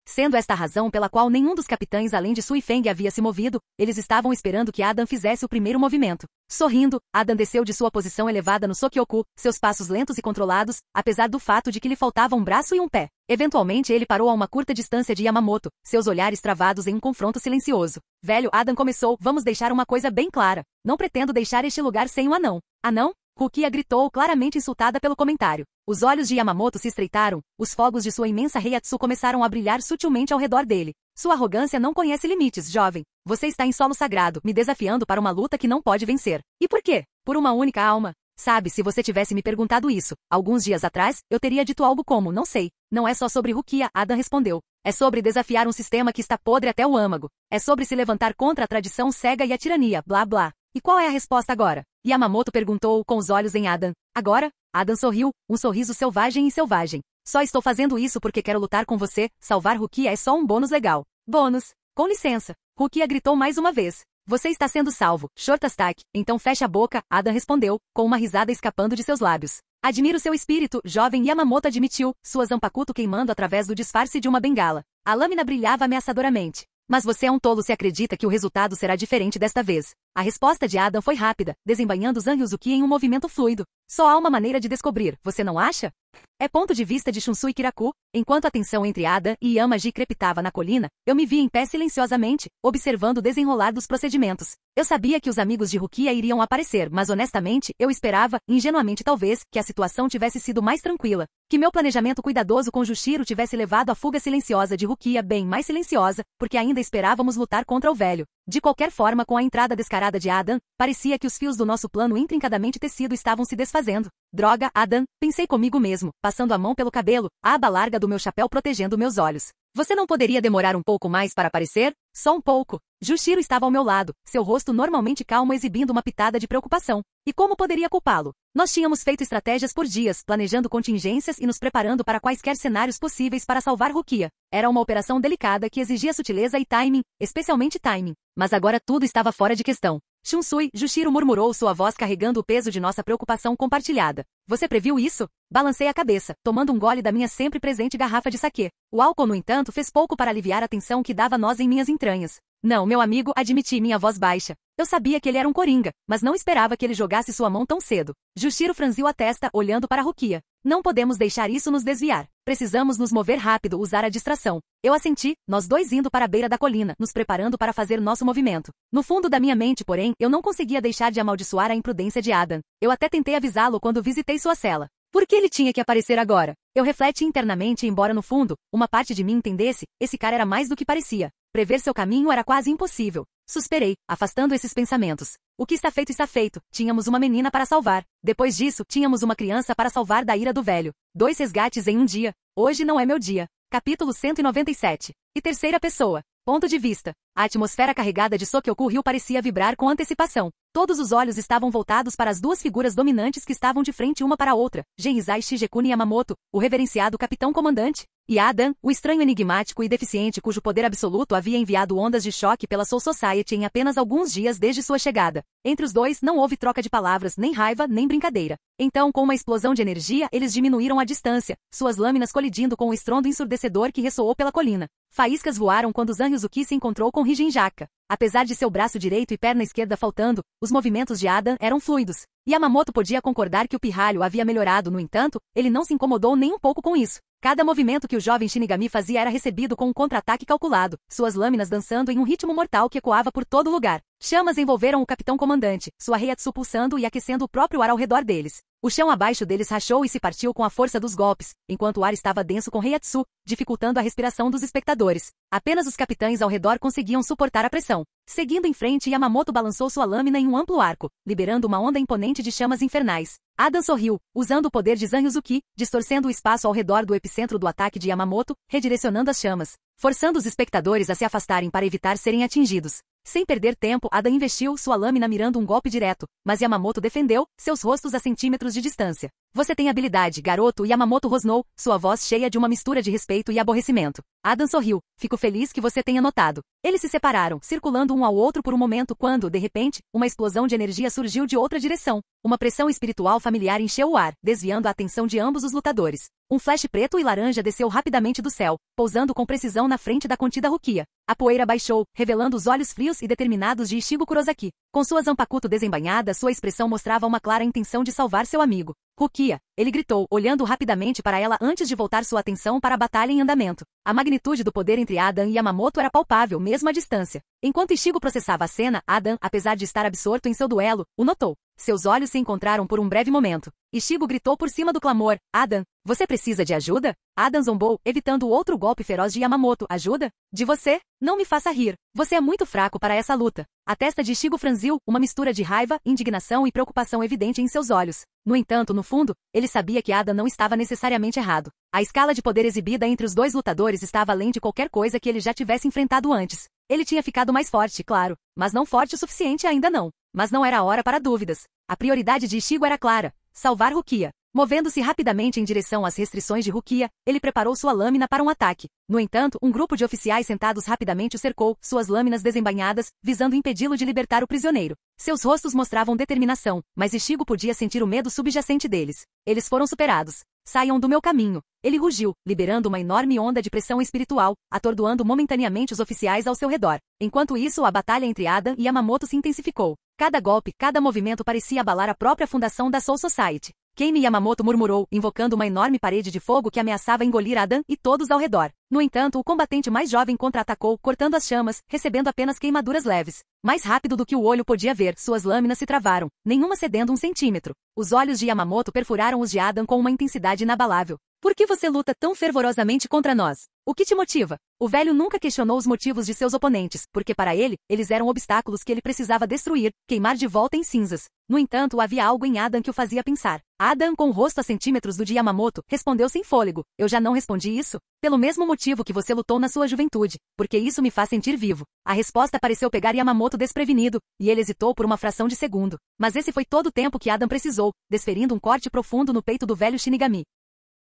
Sendo esta a razão pela qual nenhum dos capitães além de Sui Feng havia se movido, eles estavam esperando que Adam fizesse o primeiro movimento. Sorrindo, Adam desceu de sua posição elevada no Sokyoku, seus passos lentos e controlados, apesar do fato de que lhe faltava um braço e um pé. Eventualmente ele parou a uma curta distância de Yamamoto, seus olhares travados em um confronto silencioso. Velho, Adam começou, vamos deixar uma coisa bem clara. Não pretendo deixar este lugar sem o anão. Anão? Rukia gritou, claramente insultada pelo comentário. Os olhos de Yamamoto se estreitaram, os fogos de sua imensa Reiatsu começaram a brilhar sutilmente ao redor dele. Sua arrogância não conhece limites, jovem. Você está em solo sagrado, me desafiando para uma luta que não pode vencer. E por quê? Por uma única alma. Sabe, se você tivesse me perguntado isso, alguns dias atrás, eu teria dito algo como, não sei. Não é só sobre Rukia, Adam respondeu. É sobre desafiar um sistema que está podre até o âmago. É sobre se levantar contra a tradição cega e a tirania, blá blá. E qual é a resposta agora? Yamamoto perguntou com os olhos em Adam. Agora? Adam sorriu, um sorriso selvagem e selvagem. Só estou fazendo isso porque quero lutar com você, salvar Rukia é só um bônus legal. Bônus? Com licença. Rukia gritou mais uma vez. Você está sendo salvo, Shortastak, então feche a boca, Adam respondeu, com uma risada escapando de seus lábios. Admiro seu espírito, jovem, Yamamoto admitiu, sua Zanpakuto queimando através do disfarce de uma bengala. A lâmina brilhava ameaçadoramente. Mas você é um tolo se acredita que o resultado será diferente desta vez. A resposta de Adam foi rápida, desembainhando Zanryuzuki em um movimento fluido. Só há uma maneira de descobrir, você não acha? É ponto de vista de Shunsui Kiraku. Enquanto a tensão entre Adam e Yamaji crepitava na colina, eu me vi em pé silenciosamente, observando o desenrolar dos procedimentos. Eu sabia que os amigos de Rukia iriam aparecer, mas honestamente, eu esperava, ingenuamente talvez, que a situação tivesse sido mais tranquila. Que meu planejamento cuidadoso com Jushiro tivesse levado à fuga silenciosa de Rukia bem mais silenciosa, porque ainda esperávamos lutar contra o velho. De qualquer forma, com a entrada descarada de Adam, parecia que os fios do nosso plano intrincadamente tecido estavam se desfazendo. Droga, Adam, pensei comigo mesmo, passando a mão pelo cabelo, a aba larga do meu chapéu protegendo meus olhos. Você não poderia demorar um pouco mais para aparecer? Só um pouco. Jushiro estava ao meu lado, seu rosto normalmente calmo exibindo uma pitada de preocupação. E como poderia culpá-lo? Nós tínhamos feito estratégias por dias, planejando contingências e nos preparando para quaisquer cenários possíveis para salvar Rukia. Era uma operação delicada que exigia sutileza e timing, especialmente timing. Mas agora tudo estava fora de questão. Shunsui, Jushiro murmurou, sua voz carregando o peso de nossa preocupação compartilhada. Você previu isso? Balancei a cabeça, tomando um gole da minha sempre presente garrafa de saquê. O álcool, no entanto, fez pouco para aliviar a tensão que dava nós em minhas entranhas. Não, meu amigo, admiti minha voz baixa. Eu sabia que ele era um coringa, mas não esperava que ele jogasse sua mão tão cedo. Jushiro franziu a testa, olhando para Rukia. Não podemos deixar isso nos desviar. Precisamos nos mover rápido, usar a distração. Eu assenti, nós dois indo para a beira da colina, nos preparando para fazer nosso movimento. No fundo da minha mente, porém, eu não conseguia deixar de amaldiçoar a imprudência de Adam. Eu até tentei avisá-lo quando visitei sua cela. Por que ele tinha que aparecer agora? Eu refleti internamente, embora no fundo, uma parte de mim entendesse, esse cara era mais do que parecia. Prever seu caminho era quase impossível. Suspirei, afastando esses pensamentos. O que está feito, tínhamos uma menina para salvar. Depois disso, tínhamos uma criança para salvar da ira do velho. 2 resgates em um dia. Hoje não é meu dia. Capítulo 197. E terceira pessoa. Ponto de vista. A atmosfera carregada de Sokyoku-ryu parecia vibrar com antecipação. Todos os olhos estavam voltados para as duas figuras dominantes que estavam de frente uma para a outra, Genizai Shigekuni Yamamoto, o reverenciado capitão-comandante, e Adam, o estranho enigmático e deficiente cujo poder absoluto havia enviado ondas de choque pela Soul Society em apenas alguns dias desde sua chegada. Entre os dois não houve troca de palavras, nem raiva, nem brincadeira. Então, com uma explosão de energia, eles diminuíram a distância, suas lâminas colidindo com o estrondo ensurdecedor que ressoou pela colina. Faíscas voaram quando Zanryuzuki se encontrou com Higenjaka. Apesar de seu braço direito e perna esquerda faltando, os movimentos de Adam eram fluidos. Yamamoto podia concordar que o pirralho havia melhorado, no entanto, ele não se incomodou nem um pouco com isso. Cada movimento que o jovem Shinigami fazia era recebido com um contra-ataque calculado, suas lâminas dançando em um ritmo mortal que ecoava por todo lugar. Chamas envolveram o capitão-comandante, sua Reiatsu pulsando e aquecendo o próprio ar ao redor deles. O chão abaixo deles rachou e se partiu com a força dos golpes, enquanto o ar estava denso com Reiatsu, dificultando a respiração dos espectadores. Apenas os capitães ao redor conseguiam suportar a pressão. Seguindo em frente, Yamamoto balançou sua lâmina em um amplo arco, liberando uma onda imponente de chamas infernais. Adam sorriu, usando o poder de Zanryuzuki, distorcendo o espaço ao redor do epicentro do ataque de Yamamoto, redirecionando as chamas, forçando os espectadores a se afastarem para evitar serem atingidos. Sem perder tempo, Adam investiu sua lâmina mirando um golpe direto, mas Yamamoto defendeu, seus rostos a centímetros de distância. Você tem habilidade, garoto. Yamamoto rosnou, sua voz cheia de uma mistura de respeito e aborrecimento. Adam sorriu. Fico feliz que você tenha notado. Eles se separaram, circulando um ao outro por um momento quando, de repente, uma explosão de energia surgiu de outra direção. Uma pressão espiritual familiar encheu o ar, desviando a atenção de ambos os lutadores. Um flash preto e laranja desceu rapidamente do céu, pousando com precisão na frente da contida Rukia. A poeira baixou, revelando os olhos frios e determinados de Ichigo Kurosaki. Com sua zanpakuto desembainhada, sua expressão mostrava uma clara intenção de salvar seu amigo. Rukia, ele gritou, olhando rapidamente para ela antes de voltar sua atenção para a batalha em andamento. A magnitude do poder entre Adam e Yamamoto era palpável, mesmo à distância. Enquanto Ichigo processava a cena, Adam, apesar de estar absorto em seu duelo, o notou. Seus olhos se encontraram por um breve momento. Ichigo gritou por cima do clamor, Adam, você precisa de ajuda? Adam zombou, evitando o outro golpe feroz de Yamamoto. Ajuda? De você? Não me faça rir. Você é muito fraco para essa luta. A testa de Ichigo franziu, uma mistura de raiva, indignação e preocupação evidente em seus olhos. No entanto, no fundo, ele sabia que Adam não estava necessariamente errado. A escala de poder exibida entre os dois lutadores estava além de qualquer coisa que ele já tivesse enfrentado antes. Ele tinha ficado mais forte, claro, mas não forte o suficiente ainda não. Mas não era hora para dúvidas. A prioridade de Ichigo era clara, salvar Rukia. Movendo-se rapidamente em direção às restrições de Rukia, ele preparou sua lâmina para um ataque. No entanto, um grupo de oficiais sentados rapidamente o cercou, suas lâminas desembainhadas, visando impedi-lo de libertar o prisioneiro. Seus rostos mostravam determinação, mas Ichigo podia sentir o medo subjacente deles. Eles foram superados. Saiam do meu caminho. Ele rugiu, liberando uma enorme onda de pressão espiritual, atordoando momentaneamente os oficiais ao seu redor. Enquanto isso, a batalha entre Adam e Yamamoto se intensificou. Cada golpe, cada movimento parecia abalar a própria fundação da Soul Society. Keimi Yamamoto murmurou, invocando uma enorme parede de fogo que ameaçava engolir Adam e todos ao redor. No entanto, o combatente mais jovem contra-atacou, cortando as chamas, recebendo apenas queimaduras leves. Mais rápido do que o olho podia ver, suas lâminas se travaram, nenhuma cedendo 1 centímetro. Os olhos de Yamamoto perfuraram os de Adam com uma intensidade inabalável. Por que você luta tão fervorosamente contra nós? O que te motiva? O velho nunca questionou os motivos de seus oponentes, porque para ele, eles eram obstáculos que ele precisava destruir, queimar de volta em cinzas. No entanto, havia algo em Adam que o fazia pensar. Adam, com o rosto a centímetros do de Yamamoto, respondeu sem fôlego. Eu já não respondi isso? Pelo mesmo motivo que você lutou na sua juventude, porque isso me faz sentir vivo. A resposta pareceu pegar Yamamoto desprevenido, e ele hesitou por uma fração de segundo. Mas esse foi todo o tempo que Adam precisou, desferindo um corte profundo no peito do velho Shinigami.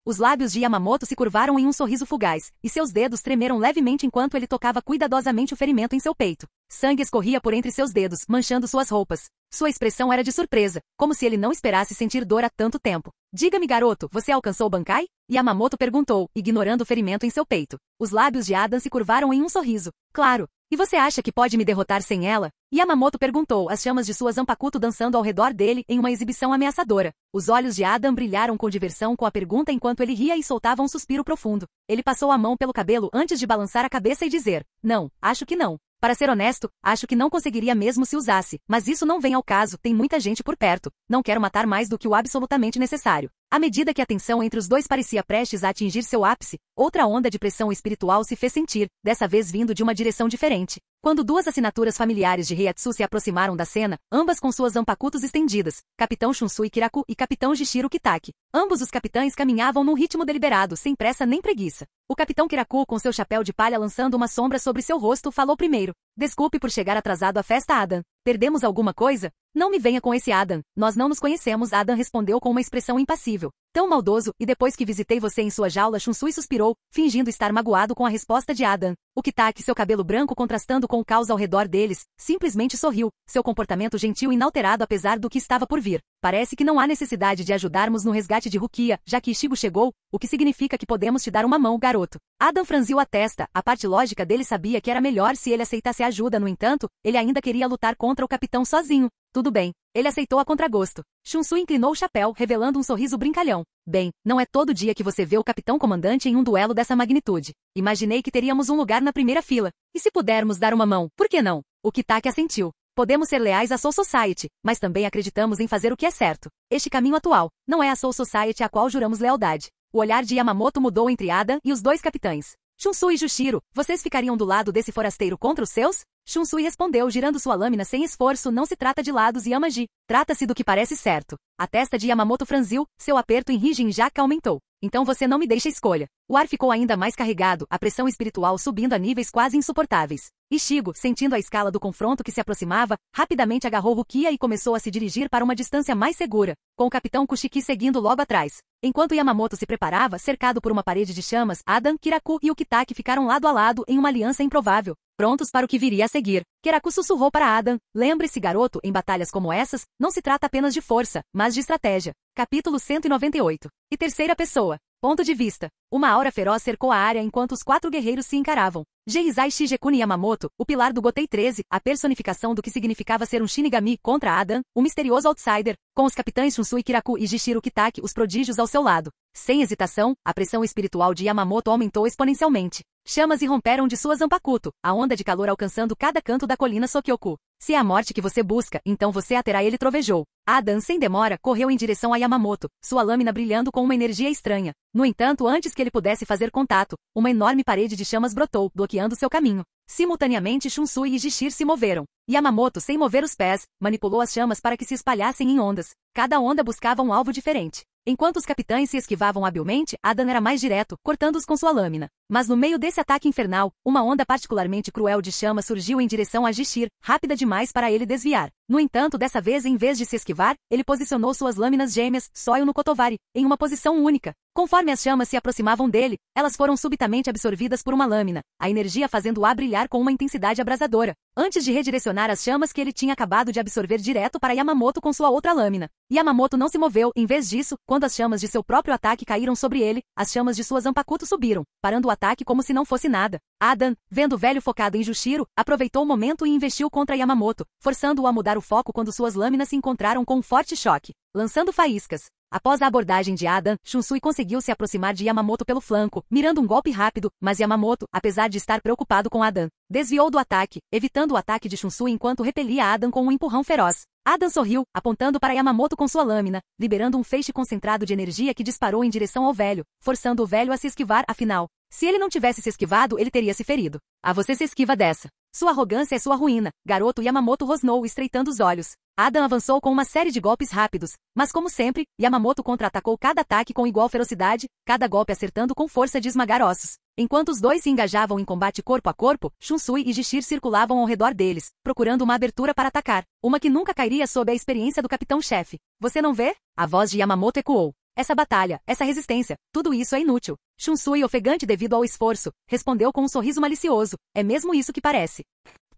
Os lábios de Yamamoto se curvaram em um sorriso fugaz, e seus dedos tremeram levemente enquanto ele tocava cuidadosamente o ferimento em seu peito. Sangue escorria por entre seus dedos, manchando suas roupas. Sua expressão era de surpresa, como se ele não esperasse sentir dor há tanto tempo. Diga-me, garoto, você alcançou Bankai? Yamamoto perguntou, ignorando o ferimento em seu peito. Os lábios de Adam se curvaram em um sorriso. Claro. E você acha que pode me derrotar sem ela? Yamamoto perguntou, as chamas de sua zanpakuto dançando ao redor dele em uma exibição ameaçadora. Os olhos de Adam brilharam com diversão com a pergunta enquanto ele ria e soltava um suspiro profundo. Ele passou a mão pelo cabelo antes de balançar a cabeça e dizer, não, acho que não. Para ser honesto, acho que não conseguiria mesmo se usasse, mas isso não vem ao caso, tem muita gente por perto. Não quero matar mais do que o absolutamente necessário. À medida que a tensão entre os dois parecia prestes a atingir seu ápice, outra onda de pressão espiritual se fez sentir, dessa vez vindo de uma direção diferente. Quando duas assinaturas familiares de Heiatsu se aproximaram da cena, ambas com suas zanpakutos estendidas, Capitão Shunsui Kiraku e Capitão Jishiro Kitaki. Ambos os capitães caminhavam num ritmo deliberado, sem pressa nem preguiça. O Capitão Kiraku, com seu chapéu de palha lançando uma sombra sobre seu rosto, falou primeiro. Desculpe por chegar atrasado à festa, Adam. Perdemos alguma coisa? Não me venha com esse Adam. Nós não nos conhecemos, Adam respondeu com uma expressão impassível. Tão maldoso, e depois que visitei você em sua jaula, Shunsui suspirou, fingindo estar magoado com a resposta de Adam. O Kitaki, seu cabelo branco contrastando com o caos ao redor deles, simplesmente sorriu, seu comportamento gentil inalterado apesar do que estava por vir. Parece que não há necessidade de ajudarmos no resgate de Rukia, já que Ichigo chegou, o que significa que podemos te dar uma mão, garoto. Adam franziu a testa, a parte lógica dele sabia que era melhor se ele aceitasse ajuda, no entanto, ele ainda queria lutar contra o capitão sozinho. Tudo bem. Ele aceitou a contragosto. Shunsui inclinou o chapéu, revelando um sorriso brincalhão. Bem, não é todo dia que você vê o capitão comandante em um duelo dessa magnitude. Imaginei que teríamos um lugar na primeira fila. E se pudermos dar uma mão, por que não? O Kitaki assentiu. Podemos ser leais à Soul Society, mas também acreditamos em fazer o que é certo. Este caminho atual não é a Soul Society a qual juramos lealdade. O olhar de Yamamoto mudou entre Adam e os dois capitães. Shunsui e Jushiro, vocês ficariam do lado desse forasteiro contra os seus? Shunsui respondeu girando sua lâmina sem esforço, não se trata de lados Yamaji. Trata-se do que parece certo. A testa de Yamamoto franziu, seu aperto em Rijin Jaka aumentou. Então você não me deixa escolha. O ar ficou ainda mais carregado, a pressão espiritual subindo a níveis quase insuportáveis. Ichigo, sentindo a escala do confronto que se aproximava, rapidamente agarrou Rukia e começou a se dirigir para uma distância mais segura, com o capitão Kushiki seguindo logo atrás. Enquanto Yamamoto se preparava, cercado por uma parede de chamas, Adam, Kiraku e Ukitake ficaram lado a lado em uma aliança improvável, prontos para o que viria a seguir. Kiraku sussurrou para Adam: lembre-se, garoto, em batalhas como essas, não se trata apenas de força, mas de estratégia. Capítulo 198. E terceira pessoa. Ponto de vista. Uma aura feroz cercou a área enquanto os 4 guerreiros se encaravam. Geizai Shigekuni Yamamoto, o pilar do Gotei 13, a personificação do que significava ser um Shinigami contra Adam, o misterioso outsider, com os capitães Shunsui Kiraku e Jishiro Kitaki, os prodígios ao seu lado. Sem hesitação, a pressão espiritual de Yamamoto aumentou exponencialmente. Chamas irromperam de sua Zanpakuto, a onda de calor alcançando cada canto da colina Sokyoku. Se é a morte que você busca, então você a terá, ele trovejou. Adam, sem demora, correu em direção a Yamamoto, sua lâmina brilhando com uma energia estranha. No entanto, antes que ele pudesse fazer contato, uma enorme parede de chamas brotou, bloqueando seu caminho. Simultaneamente, Shunsui e Jishir se moveram. Yamamoto, sem mover os pés, manipulou as chamas para que se espalhassem em ondas. Cada onda buscava um alvo diferente. Enquanto os capitães se esquivavam habilmente, Adam era mais direto, cortando-os com sua lâmina. Mas no meio desse ataque infernal, uma onda particularmente cruel de chama surgiu em direção a Jishir, rápida demais para ele desviar. No entanto, dessa vez, em vez de se esquivar, ele posicionou suas lâminas gêmeas, Soil no Kotovari, em uma posição única. Conforme as chamas se aproximavam dele, elas foram subitamente absorvidas por uma lâmina, a energia fazendo-a brilhar com uma intensidade abrasadora, antes de redirecionar as chamas que ele tinha acabado de absorver direto para Yamamoto com sua outra lâmina. Yamamoto não se moveu, em vez disso, quando as chamas de seu próprio ataque caíram sobre ele, as chamas de sua Zanpakuto subiram, parando o ataque como se não fosse nada. Adam, vendo o velho focado em Jushiro, aproveitou o momento e investiu contra Yamamoto, forçando-o a mudar o foco quando suas lâminas se encontraram com um forte choque, lançando faíscas. Após a abordagem de Adam, Shunsui conseguiu se aproximar de Yamamoto pelo flanco, mirando um golpe rápido, mas Yamamoto, apesar de estar preocupado com Adam, desviou do ataque, evitando o ataque de Shunsui enquanto repelia Adam com um empurrão feroz. Adam sorriu, apontando para Yamamoto com sua lâmina, liberando um feixe concentrado de energia que disparou em direção ao velho, forçando o velho a se esquivar, afinal. Se ele não tivesse se esquivado, ele teria se ferido. Ah, você se esquiva dessa. Sua arrogância é sua ruína, garoto. Yamamoto rosnou, estreitando os olhos. Adam avançou com uma série de golpes rápidos, mas como sempre, Yamamoto contra-atacou cada ataque com igual ferocidade, cada golpe acertando com força de esmagar ossos. Enquanto os dois se engajavam em combate corpo a corpo, Shunsui e Jishir circulavam ao redor deles, procurando uma abertura para atacar, uma que nunca cairia sob a experiência do capitão-chefe. Você não vê? A voz de Yamamoto ecoou. Essa batalha, essa resistência, tudo isso é inútil. Shunsui, ofegante devido ao esforço, respondeu com um sorriso malicioso. É mesmo isso que parece.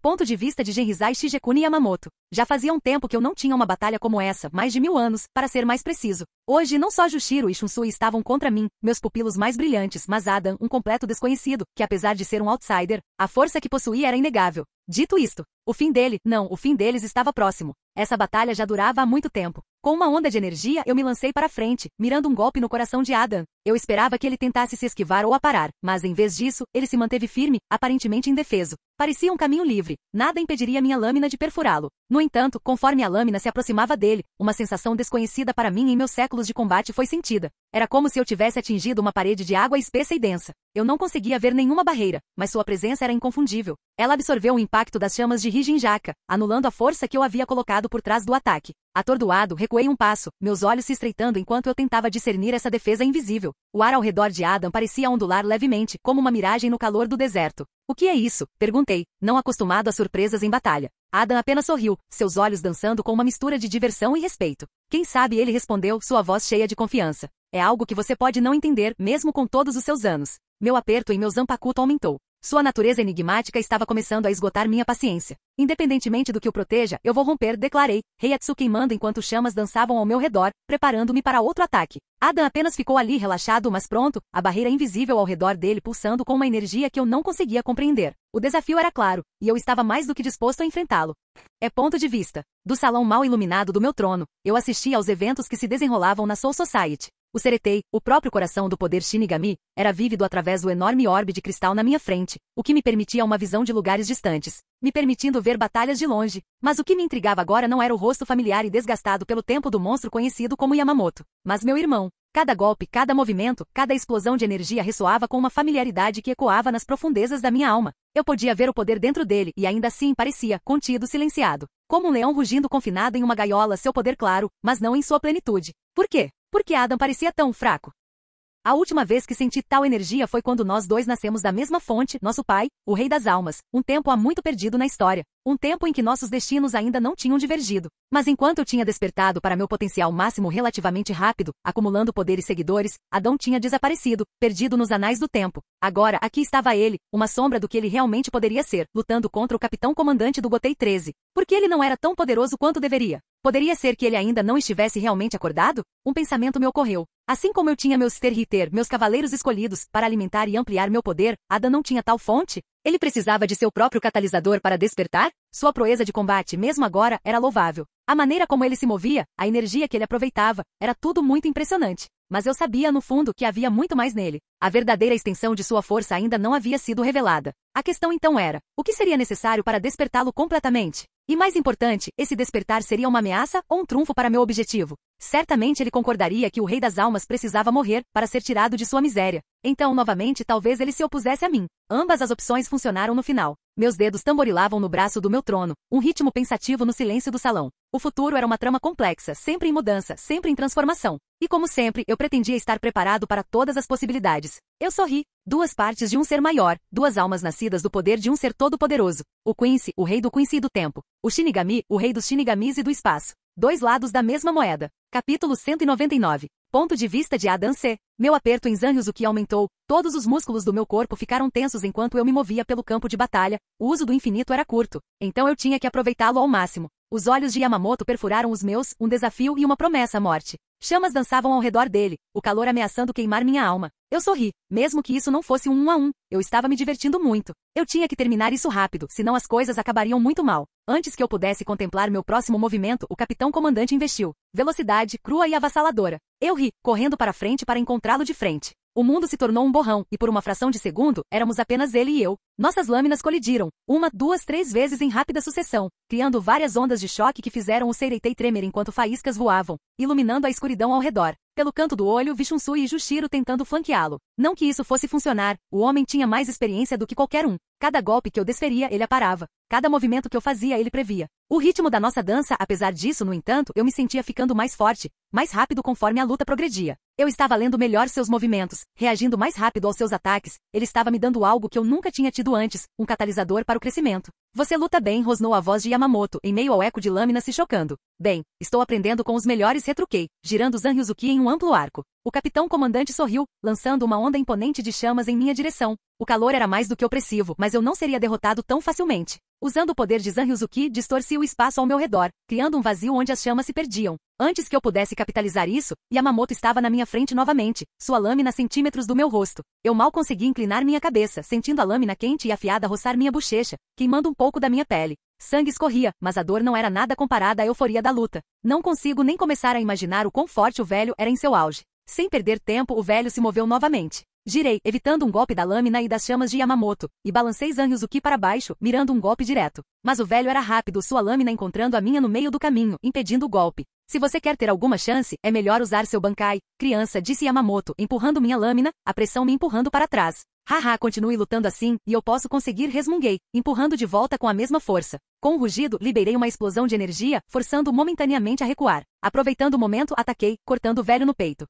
Ponto de vista de Genrizai Shigekuni Yamamoto. Já fazia um tempo que eu não tinha uma batalha como essa, mais de 1000 anos, para ser mais preciso. Hoje não só Jushiro e Shunsui estavam contra mim, meus pupilos mais brilhantes, mas Adam, um completo desconhecido, que apesar de ser um outsider, a força que possuía era inegável. Dito isto, o fim deles estava próximo. Essa batalha já durava há muito tempo. Com uma onda de energia, eu me lancei para frente, mirando um golpe no coração de Adam. Eu esperava que ele tentasse se esquivar ou aparar, mas em vez disso, ele se manteve firme, aparentemente indefeso. Parecia um caminho livre, nada impediria minha lâmina de perfurá-lo. No entanto, conforme a lâmina se aproximava dele, uma sensação desconhecida para mim em meus séculos de combate foi sentida. Era como se eu tivesse atingido uma parede de água espessa e densa. Eu não conseguia ver nenhuma barreira, mas sua presença era inconfundível. Ela absorveu o impacto das chamas de Rijinjaka, anulando a força que eu havia colocado por trás do ataque. Atordoado, recuei um passo, meus olhos se estreitando enquanto eu tentava discernir essa defesa invisível. O ar ao redor de Adam parecia ondular levemente, como uma miragem no calor do deserto. O que é isso? Perguntei, não acostumado a surpresas em batalha. Adam apenas sorriu, seus olhos dançando com uma mistura de diversão e respeito. Quem sabe, ele respondeu, sua voz cheia de confiança. É algo que você pode não entender, mesmo com todos os seus anos. Meu aperto em meu Zanpakuto aumentou. Sua natureza enigmática estava começando a esgotar minha paciência. Independentemente do que o proteja, eu vou romper, declarei, Heiatsu queimando enquanto chamas dançavam ao meu redor, preparando-me para outro ataque. Adam apenas ficou ali relaxado, mas pronto, a barreira invisível ao redor dele pulsando com uma energia que eu não conseguia compreender. O desafio era claro, e eu estava mais do que disposto a enfrentá-lo. É ponto de vista. Do salão mal iluminado do meu trono, eu assistia aos eventos que se desenrolavam na Soul Society. O Seretei, o próprio coração do poder Shinigami, era vívido através do enorme orbe de cristal na minha frente, o que me permitia uma visão de lugares distantes, me permitindo ver batalhas de longe. Mas o que me intrigava agora não era o rosto familiar e desgastado pelo tempo do monstro conhecido como Yamamoto, mas meu irmão. Cada golpe, cada movimento, cada explosão de energia ressoava com uma familiaridade que ecoava nas profundezas da minha alma. Eu podia ver o poder dentro dele e ainda assim parecia, contido, silenciado. Como um leão rugindo confinado em uma gaiola, seu poder claro, mas não em sua plenitude. Por quê? Porque Adam parecia tão fraco. A última vez que senti tal energia foi quando nós dois nascemos da mesma fonte, nosso pai, o Rei das Almas, um tempo há muito perdido na história. Um tempo em que nossos destinos ainda não tinham divergido. Mas enquanto eu tinha despertado para meu potencial máximo relativamente rápido, acumulando poder e seguidores, Adão tinha desaparecido, perdido nos anais do tempo. Agora, aqui estava ele, uma sombra do que ele realmente poderia ser, lutando contra o capitão comandante do Gotei 13. Por que ele não era tão poderoso quanto deveria? Poderia ser que ele ainda não estivesse realmente acordado? Um pensamento me ocorreu. Assim como eu tinha meus Sterhitter, meus cavaleiros escolhidos, para alimentar e ampliar meu poder, Adão não tinha tal fonte? Ele precisava de seu próprio catalisador para despertar? Sua proeza de combate, mesmo agora, era louvável. A maneira como ele se movia, a energia que ele aproveitava, era tudo muito impressionante. Mas eu sabia, no fundo, que havia muito mais nele. A verdadeira extensão de sua força ainda não havia sido revelada. A questão então era, o que seria necessário para despertá-lo completamente? E mais importante, esse despertar seria uma ameaça ou um trunfo para meu objetivo? Certamente ele concordaria que o Rei das Almas precisava morrer para ser tirado de sua miséria. Então, novamente, talvez ele se opusesse a mim. Ambas as opções funcionaram no final. Meus dedos tamborilavam no braço do meu trono, um ritmo pensativo no silêncio do salão. O futuro era uma trama complexa, sempre em mudança, sempre em transformação. E como sempre, eu pretendia estar preparado para todas as possibilidades. Eu sorri. Duas partes de um ser maior, duas almas nascidas do poder de um ser todo-poderoso. O Quincy, o rei do Quincy e do tempo. O Shinigami, o rei dos Shinigamis e do espaço. Dois lados da mesma moeda. Capítulo 199. Ponto de vista de Adam C. Meu aperto em Zanryuzuki aumentou, todos os músculos do meu corpo ficaram tensos enquanto eu me movia pelo campo de batalha, o uso do infinito era curto, então eu tinha que aproveitá-lo ao máximo. Os olhos de Yamamoto perfuraram os meus, um desafio e uma promessa à morte. Chamas dançavam ao redor dele, o calor ameaçando queimar minha alma. Eu sorri, mesmo que isso não fosse um 1 a 1, eu estava me divertindo muito. Eu tinha que terminar isso rápido, senão as coisas acabariam muito mal. Antes que eu pudesse contemplar meu próximo movimento, o capitão comandante investiu. Velocidade, crua e avassaladora. Eu ri, correndo para frente para encontrá-lo de frente. O mundo se tornou um borrão, e por uma fração de segundo, éramos apenas ele e eu. Nossas lâminas colidiram, 1, 2, 3 vezes em rápida sucessão, criando várias ondas de choque que fizeram o Seireitei tremer enquanto faíscas voavam, iluminando a escuridão ao redor. Pelo canto do olho vi Shunsui e Jushiro tentando flanqueá-lo. Não que isso fosse funcionar, o homem tinha mais experiência do que qualquer um. Cada golpe que eu desferia ele aparava. Cada movimento que eu fazia ele previa. O ritmo da nossa dança, apesar disso, no entanto, eu me sentia ficando mais forte, mais rápido conforme a luta progredia. Eu estava lendo melhor seus movimentos, reagindo mais rápido aos seus ataques, ele estava me dando algo que eu nunca tinha tido antes, um catalisador para o crescimento. Você luta bem, rosnou a voz de Yamamoto, em meio ao eco de lâminas se chocando. Bem, estou aprendendo com os melhores, retruquei, girando Zanryuzuki em um amplo arco. O capitão comandante sorriu, lançando uma onda imponente de chamas em minha direção. O calor era mais do que opressivo, mas eu não seria derrotado tão facilmente. Usando o poder de Zanryuzuki, distorci o espaço ao meu redor, criando um vazio onde as chamas se perdiam. Antes que eu pudesse capitalizar isso, Yamamoto estava na minha frente novamente, sua lâmina a centímetros do meu rosto. Eu mal consegui inclinar minha cabeça, sentindo a lâmina quente e afiada roçar minha bochecha, queimando um pouco da minha pele. Sangue escorria, mas a dor não era nada comparada à euforia da luta. Não consigo nem começar a imaginar o quão forte o velho era em seu auge. Sem perder tempo, o velho se moveu novamente. Girei, evitando um golpe da lâmina e das chamas de Yamamoto, e balancei Zanryuzuki para baixo, mirando um golpe direto. Mas o velho era rápido, sua lâmina encontrando a minha no meio do caminho, impedindo o golpe. Se você quer ter alguma chance, é melhor usar seu Bankai, criança, disse Yamamoto, empurrando minha lâmina, a pressão me empurrando para trás. Haha, continue lutando assim, e eu posso conseguir, resmunguei, empurrando de volta com a mesma força. Com um rugido, liberei uma explosão de energia, forçando-o momentaneamente a recuar. Aproveitando o momento, ataquei, cortando o velho no peito.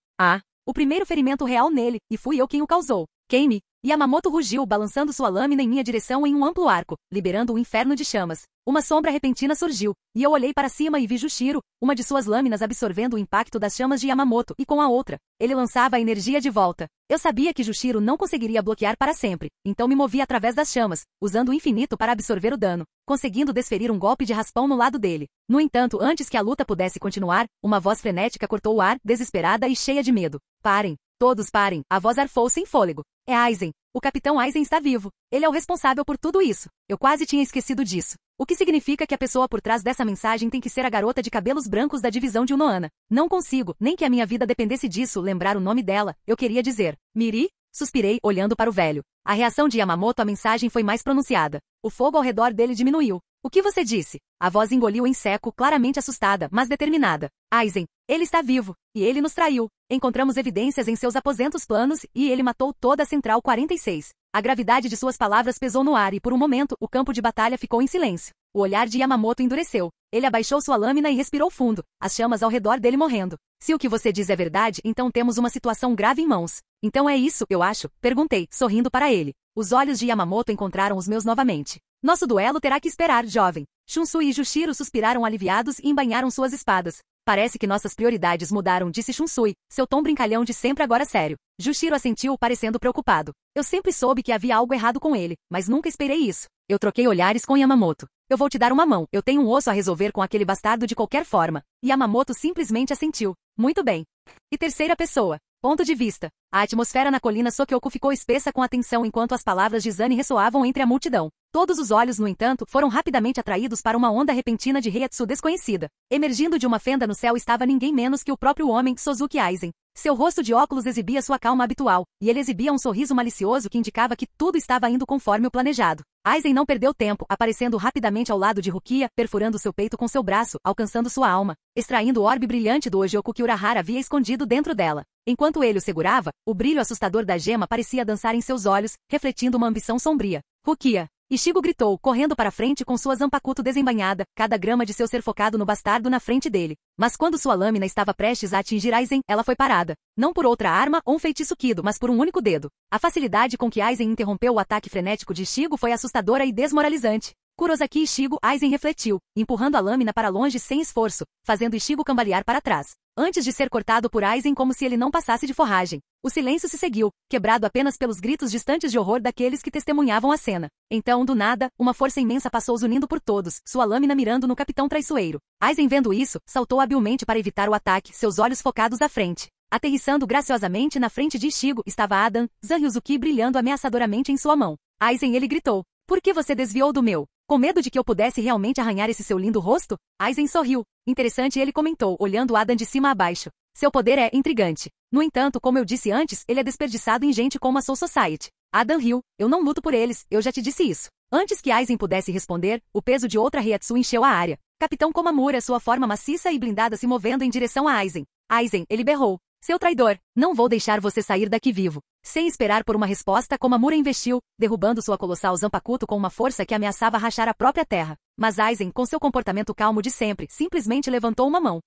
O primeiro ferimento real nele, e fui eu quem o causou. Queime! Yamamoto rugiu, balançando sua lâmina em minha direção em um amplo arco, liberando um inferno de chamas. Uma sombra repentina surgiu, e eu olhei para cima e vi Jushiro, uma de suas lâminas absorvendo o impacto das chamas de Yamamoto, e com a outra, ele lançava a energia de volta. Eu sabia que Jushiro não conseguiria bloquear para sempre, então me movi através das chamas, usando o infinito para absorver o dano, conseguindo desferir um golpe de raspão no lado dele. No entanto, antes que a luta pudesse continuar, uma voz frenética cortou o ar, desesperada e cheia de medo. Parem! Todos parem! A voz arfou sem fôlego. É Aizen. O Capitão Aizen está vivo. Ele é o responsável por tudo isso. Eu quase tinha esquecido disso. O que significa que a pessoa por trás dessa mensagem tem que ser a garota de cabelos brancos da divisão de Unohana. Não consigo, nem que a minha vida dependesse disso, lembrar o nome dela. Eu queria dizer, Miri? Suspirei, olhando para o velho. A reação de Yamamoto à mensagem foi mais pronunciada. O fogo ao redor dele diminuiu. O que você disse? A voz engoliu em seco, claramente assustada, mas determinada. Aizen, ele está vivo. E ele nos traiu. Encontramos evidências em seus aposentos planos, e ele matou toda a Central 46. A gravidade de suas palavras pesou no ar e por um momento, o campo de batalha ficou em silêncio. O olhar de Yamamoto endureceu. Ele abaixou sua lâmina e respirou fundo, as chamas ao redor dele morrendo. Se o que você diz é verdade, então temos uma situação grave em mãos. Então é isso, eu acho? Perguntei, sorrindo para ele. Os olhos de Yamamoto encontraram os meus novamente. Nosso duelo terá que esperar, jovem. Shunsui e Jushiro suspiraram aliviados e embainharam suas espadas. Parece que nossas prioridades mudaram, disse Shunsui, seu tom brincalhão de sempre agora sério. Jushiro assentiu, parecendo preocupado. Eu sempre soube que havia algo errado com ele, mas nunca esperei isso. Eu troquei olhares com Yamamoto. Eu vou te dar uma mão, eu tenho um osso a resolver com aquele bastardo de qualquer forma. Yamamoto simplesmente assentiu. Muito bem. E terceira pessoa. Ponto de vista. A atmosfera na colina Sokyoku ficou espessa com atenção enquanto as palavras de Zane ressoavam entre a multidão. Todos os olhos, no entanto, foram rapidamente atraídos para uma onda repentina de Reiatsu desconhecida. Emergindo de uma fenda no céu estava ninguém menos que o próprio homem, Sozuki Aizen. Seu rosto de óculos exibia sua calma habitual, e ele exibia um sorriso malicioso que indicava que tudo estava indo conforme o planejado. Aizen não perdeu tempo, aparecendo rapidamente ao lado de Rukia, perfurando seu peito com seu braço, alcançando sua alma, extraindo o orbe brilhante do Ojioku que Urahara havia escondido dentro dela. Enquanto ele o segurava, o brilho assustador da gema parecia dançar em seus olhos, refletindo uma ambição sombria. Rukia! Ishigo gritou, correndo para frente com sua Zanpakuto desembainhada, cada grama de seu ser focado no bastardo na frente dele. Mas quando sua lâmina estava prestes a atingir Aizen, ela foi parada. Não por outra arma ou um feitiço Kido, mas por um único dedo. A facilidade com que Aizen interrompeu o ataque frenético de Ishigo foi assustadora e desmoralizante. Kurosaki Ishigo, Aizen refletiu, empurrando a lâmina para longe sem esforço, fazendo Ishigo cambalear para trás. Antes de ser cortado por Aizen como se ele não passasse de forragem. O silêncio se seguiu, quebrado apenas pelos gritos distantes de horror daqueles que testemunhavam a cena. Então, do nada, uma força imensa passou zunindo por todos, sua lâmina mirando no capitão traiçoeiro. Aizen, vendo isso, saltou habilmente para evitar o ataque, seus olhos focados à frente. Aterrissando graciosamente na frente de Ishigo, estava Adan, Zanryuzuki brilhando ameaçadoramente em sua mão. Aizen, ele gritou. Por que você desviou do meu? Com medo de que eu pudesse realmente arranhar esse seu lindo rosto? Aizen sorriu. Interessante, ele comentou, olhando Adan de cima a baixo. Seu poder é intrigante. No entanto, como eu disse antes, ele é desperdiçado em gente como a Soul Society. Adan riu. Eu não luto por eles, eu já te disse isso. Antes que Aizen pudesse responder, o peso de outra Reiatsu encheu a área. Capitão Komamura, sua forma maciça e blindada se movendo em direção a Aizen. Aizen, ele berrou. Seu traidor, não vou deixar você sair daqui vivo. Sem esperar por uma resposta, Komamura investiu, derrubando sua colossal Zanpakuto com uma força que ameaçava rachar a própria terra. Mas Aizen, com seu comportamento calmo de sempre, simplesmente levantou uma mão.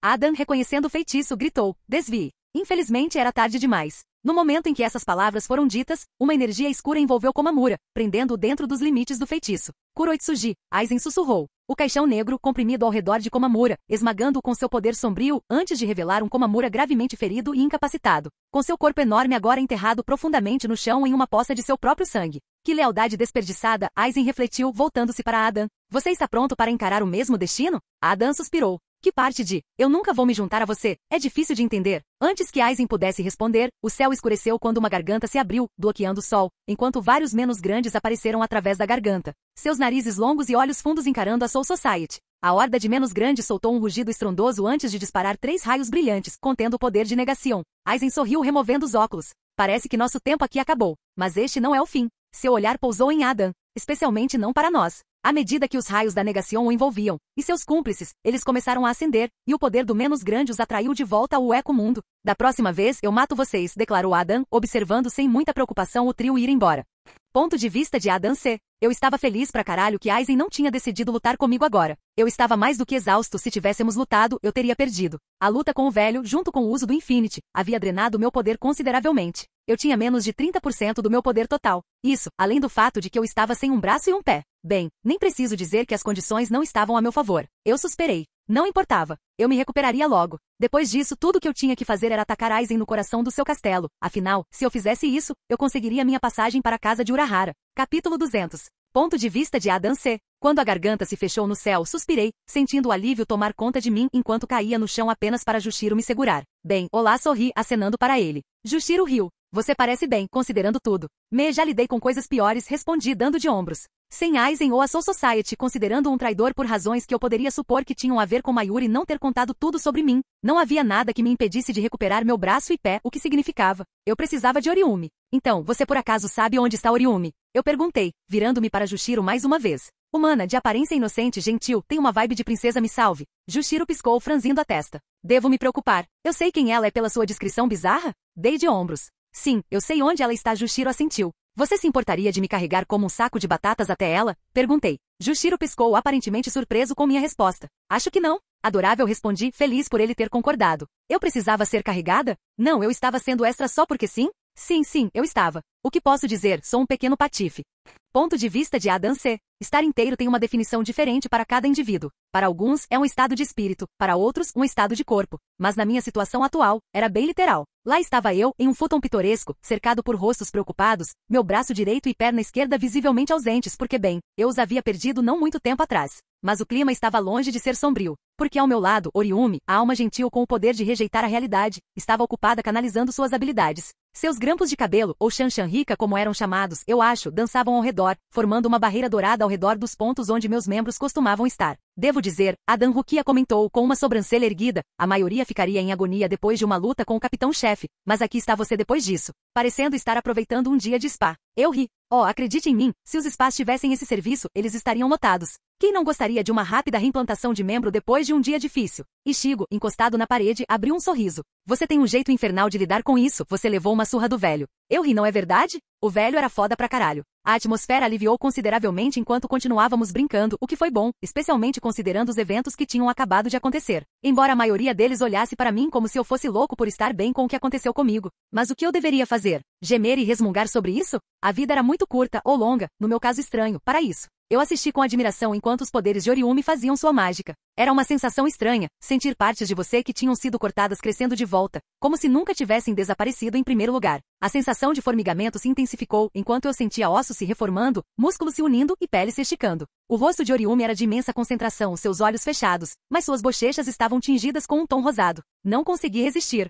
Adan, reconhecendo o feitiço, gritou, desvie. Infelizmente era tarde demais. No momento em que essas palavras foram ditas, uma energia escura envolveu Komamura, prendendo-o dentro dos limites do feitiço. Kuroitsuji, Aizen sussurrou. O caixão negro, comprimido ao redor de Komamura, esmagando-o com seu poder sombrio, antes de revelar um Komamura gravemente ferido e incapacitado. Com seu corpo enorme agora enterrado profundamente no chão em uma poça de seu próprio sangue. Que lealdade desperdiçada, Aizen refletiu, voltando-se para Adan. Você está pronto para encarar o mesmo destino? Adan suspirou. Que parte de, eu nunca vou me juntar a você, é difícil de entender. Antes que Aizen pudesse responder, o céu escureceu quando uma garganta se abriu, bloqueando o sol, enquanto vários menos grandes apareceram através da garganta. Seus narizes longos e olhos fundos encarando a Soul Society. A horda de menos grandes soltou um rugido estrondoso antes de disparar 3 raios brilhantes, contendo o poder de negação. Aizen sorriu removendo os óculos. Parece que nosso tempo aqui acabou. Mas este não é o fim. Seu olhar pousou em Adan. Especialmente não para nós. À medida que os raios da negação o envolviam, e seus cúmplices, eles começaram a acender, e o poder do menos grande os atraiu de volta ao eco-mundo. Da próxima vez, eu mato vocês, declarou Adan, observando sem muita preocupação o trio ir embora. Ponto de vista de Adan C. Eu estava feliz pra caralho que Aizen não tinha decidido lutar comigo agora. Eu estava mais do que exausto, se tivéssemos lutado, eu teria perdido. A luta com o velho, junto com o uso do Infinity, havia drenado meu poder consideravelmente. Eu tinha menos de 30% do meu poder total. Isso, além do fato de que eu estava sem um braço e um pé. Bem, nem preciso dizer que as condições não estavam a meu favor. Eu suspirei. Não importava. Eu me recuperaria logo. Depois disso, tudo que eu tinha que fazer era atacar Aizen no coração do seu castelo. Afinal, se eu fizesse isso, eu conseguiria minha passagem para a casa de Urahara. Capítulo 200. Ponto de vista de Adan C. Quando a garganta se fechou no céu, suspirei, sentindo o alívio tomar conta de mim enquanto caía no chão apenas para Jushiro me segurar. Bem, olá, sorri, acenando para ele. Jushiro riu. Você parece bem, considerando tudo. Já lidei com coisas piores, respondi dando de ombros. Sem Aizen ou a Soul Society considerando um traidor por razões que eu poderia supor que tinham a ver com Mayuri não ter contado tudo sobre mim, não havia nada que me impedisse de recuperar meu braço e pé, o que significava. Eu precisava de Oriumi. Então, você por acaso sabe onde está Oriumi? Eu perguntei, virando-me para Jushiro mais uma vez. Humana, de aparência inocente e gentil, tem uma vibe de princesa me salve. Jushiro piscou, franzindo a testa. Devo me preocupar. Eu sei quem ela é pela sua descrição bizarra? Dei de ombros. Sim, eu sei onde ela está, Jushiro assentiu. Você se importaria de me carregar como um saco de batatas até ela? Perguntei. Jushiro piscou, aparentemente surpreso com minha resposta. Acho que não. Adorável, respondi, feliz por ele ter concordado. Eu precisava ser carregada? Não, eu estava sendo extra só porque sim? Sim, eu estava. O que posso dizer? Sou um pequeno patife. Ponto de vista de Adam C. Estar inteiro tem uma definição diferente para cada indivíduo. Para alguns, é um estado de espírito, para outros, um estado de corpo. Mas na minha situação atual, era bem literal. Lá estava eu, em um futon pitoresco, cercado por rostos preocupados, meu braço direito e perna esquerda visivelmente ausentes porque, bem, eu os havia perdido não muito tempo atrás. Mas o clima estava longe de ser sombrio, porque ao meu lado, Oriumi, a alma gentil com o poder de rejeitar a realidade, estava ocupada canalizando suas habilidades. Seus grampos de cabelo, ou Shanshanrika como eram chamados, eu acho, dançavam ao redor, formando uma barreira dourada ao redor dos pontos onde meus membros costumavam estar. Devo dizer, Adam Rukia comentou com uma sobrancelha erguida, a maioria ficaria em agonia depois de uma luta com o capitão-chefe, mas aqui está você depois disso, parecendo estar aproveitando um dia de spa. Eu ri. Oh, acredite em mim, se os spas tivessem esse serviço, eles estariam lotados. Quem não gostaria de uma rápida reimplantação de membro depois de um dia difícil? Ishigo, encostado na parede, abriu um sorriso. Você tem um jeito infernal de lidar com isso, você levou uma surra do velho. Eu ri, não é verdade? O velho era foda pra caralho. A atmosfera aliviou consideravelmente enquanto continuávamos brincando, o que foi bom, especialmente considerando os eventos que tinham acabado de acontecer. Embora a maioria deles olhasse para mim como se eu fosse louco por estar bem com o que aconteceu comigo. Mas o que eu deveria fazer? Gemer e resmungar sobre isso? A vida era muito curta, ou longa, no meu caso estranho, para isso. Eu assisti com admiração enquanto os poderes de Oriumi faziam sua mágica. Era uma sensação estranha, sentir partes de você que tinham sido cortadas crescendo de volta, como se nunca tivessem desaparecido em primeiro lugar. A sensação de formigamento se intensificou enquanto eu sentia ossos se reformando, músculos se unindo e pele se esticando. O rosto de Oriumi era de imensa concentração, seus olhos fechados, mas suas bochechas estavam tingidas com um tom rosado. Não consegui resistir.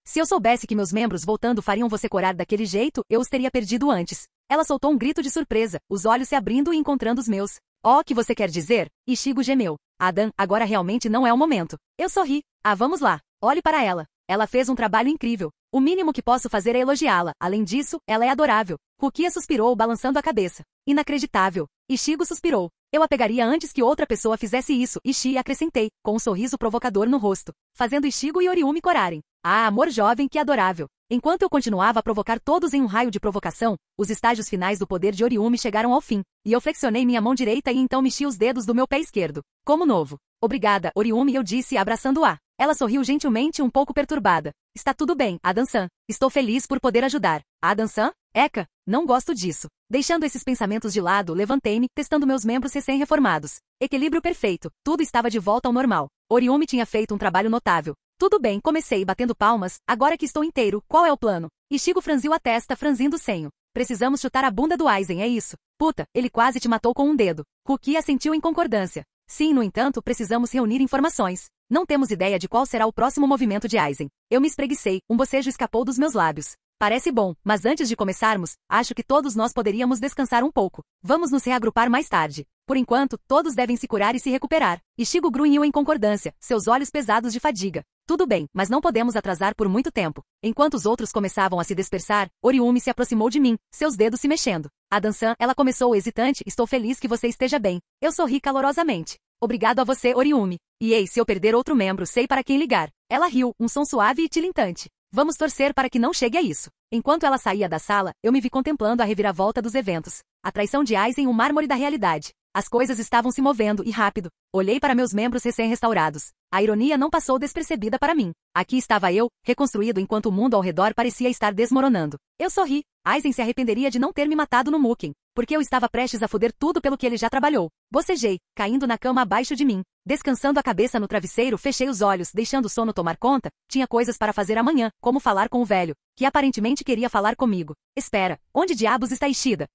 Se eu soubesse que meus membros voltando fariam você corar daquele jeito, eu os teria perdido antes. Ela soltou um grito de surpresa, os olhos se abrindo e encontrando os meus. Oh, que você quer dizer? Ishigo gemeu. Adam, agora realmente não é o momento. Eu sorri. Vamos lá. Olhe para ela. Ela fez um trabalho incrível. O mínimo que posso fazer é elogiá-la. Além disso, ela é adorável. Rukia suspirou, balançando a cabeça. Inacreditável. Ishigo suspirou. Eu a pegaria antes que outra pessoa fizesse isso, Ishii, acrescentei, com um sorriso provocador no rosto, fazendo Ishigo e Oriumi corarem. Amor jovem, que adorável. Enquanto eu continuava a provocar todos em um raio de provocação, os estágios finais do poder de Oriumi chegaram ao fim, e eu flexionei minha mão direita e então mexi os dedos do meu pé esquerdo. Como novo. Obrigada, Oriumi, eu disse, abraçando-a. Ela sorriu gentilmente, um pouco perturbada. Está tudo bem, Adam-san. Estou feliz por poder ajudar. Adam-san? Eka, não gosto disso. Deixando esses pensamentos de lado, levantei-me, testando meus membros recém-reformados. Equilíbrio perfeito. Tudo estava de volta ao normal. Oriumi tinha feito um trabalho notável. Tudo bem, comecei batendo palmas, agora que estou inteiro, qual é o plano? Ishigo franziu a testa, franzindo o senho. Precisamos chutar a bunda do Aizen, é isso? Puta, ele quase te matou com um dedo. Rukia assentiu em concordância. Sim, no entanto, precisamos reunir informações. Não temos ideia de qual será o próximo movimento de Aizen. Eu me espreguicei, um bocejo escapou dos meus lábios. Parece bom, mas antes de começarmos, acho que todos nós poderíamos descansar um pouco. Vamos nos reagrupar mais tarde. Por enquanto, todos devem se curar e se recuperar. Ishigo grunhiu em concordância, seus olhos pesados de fadiga. Tudo bem, mas não podemos atrasar por muito tempo. Enquanto os outros começavam a se dispersar, Oriumi se aproximou de mim, seus dedos se mexendo. Adam-san, ela começou hesitante, estou feliz que você esteja bem. Eu sorri calorosamente. Obrigado a você, Oriumi. E ei, se eu perder outro membro, sei para quem ligar. Ela riu, um som suave e tilintante. Vamos torcer para que não chegue a isso. Enquanto ela saía da sala, eu me vi contemplando a reviravolta dos eventos. A traição de Aizen, o mármore da realidade. As coisas estavam se movendo, e rápido. Olhei para meus membros recém-restaurados. A ironia não passou despercebida para mim. Aqui estava eu, reconstruído enquanto o mundo ao redor parecia estar desmoronando. Eu sorri. Aizen se arrependeria de não ter me matado no Muken, porque eu estava prestes a foder tudo pelo que ele já trabalhou. Bocejei, caindo na cama abaixo de mim. Descansando a cabeça no travesseiro, fechei os olhos, deixando o sono tomar conta. Tinha coisas para fazer amanhã, como falar com o velho, que aparentemente queria falar comigo. Espera, onde diabos está Ishida?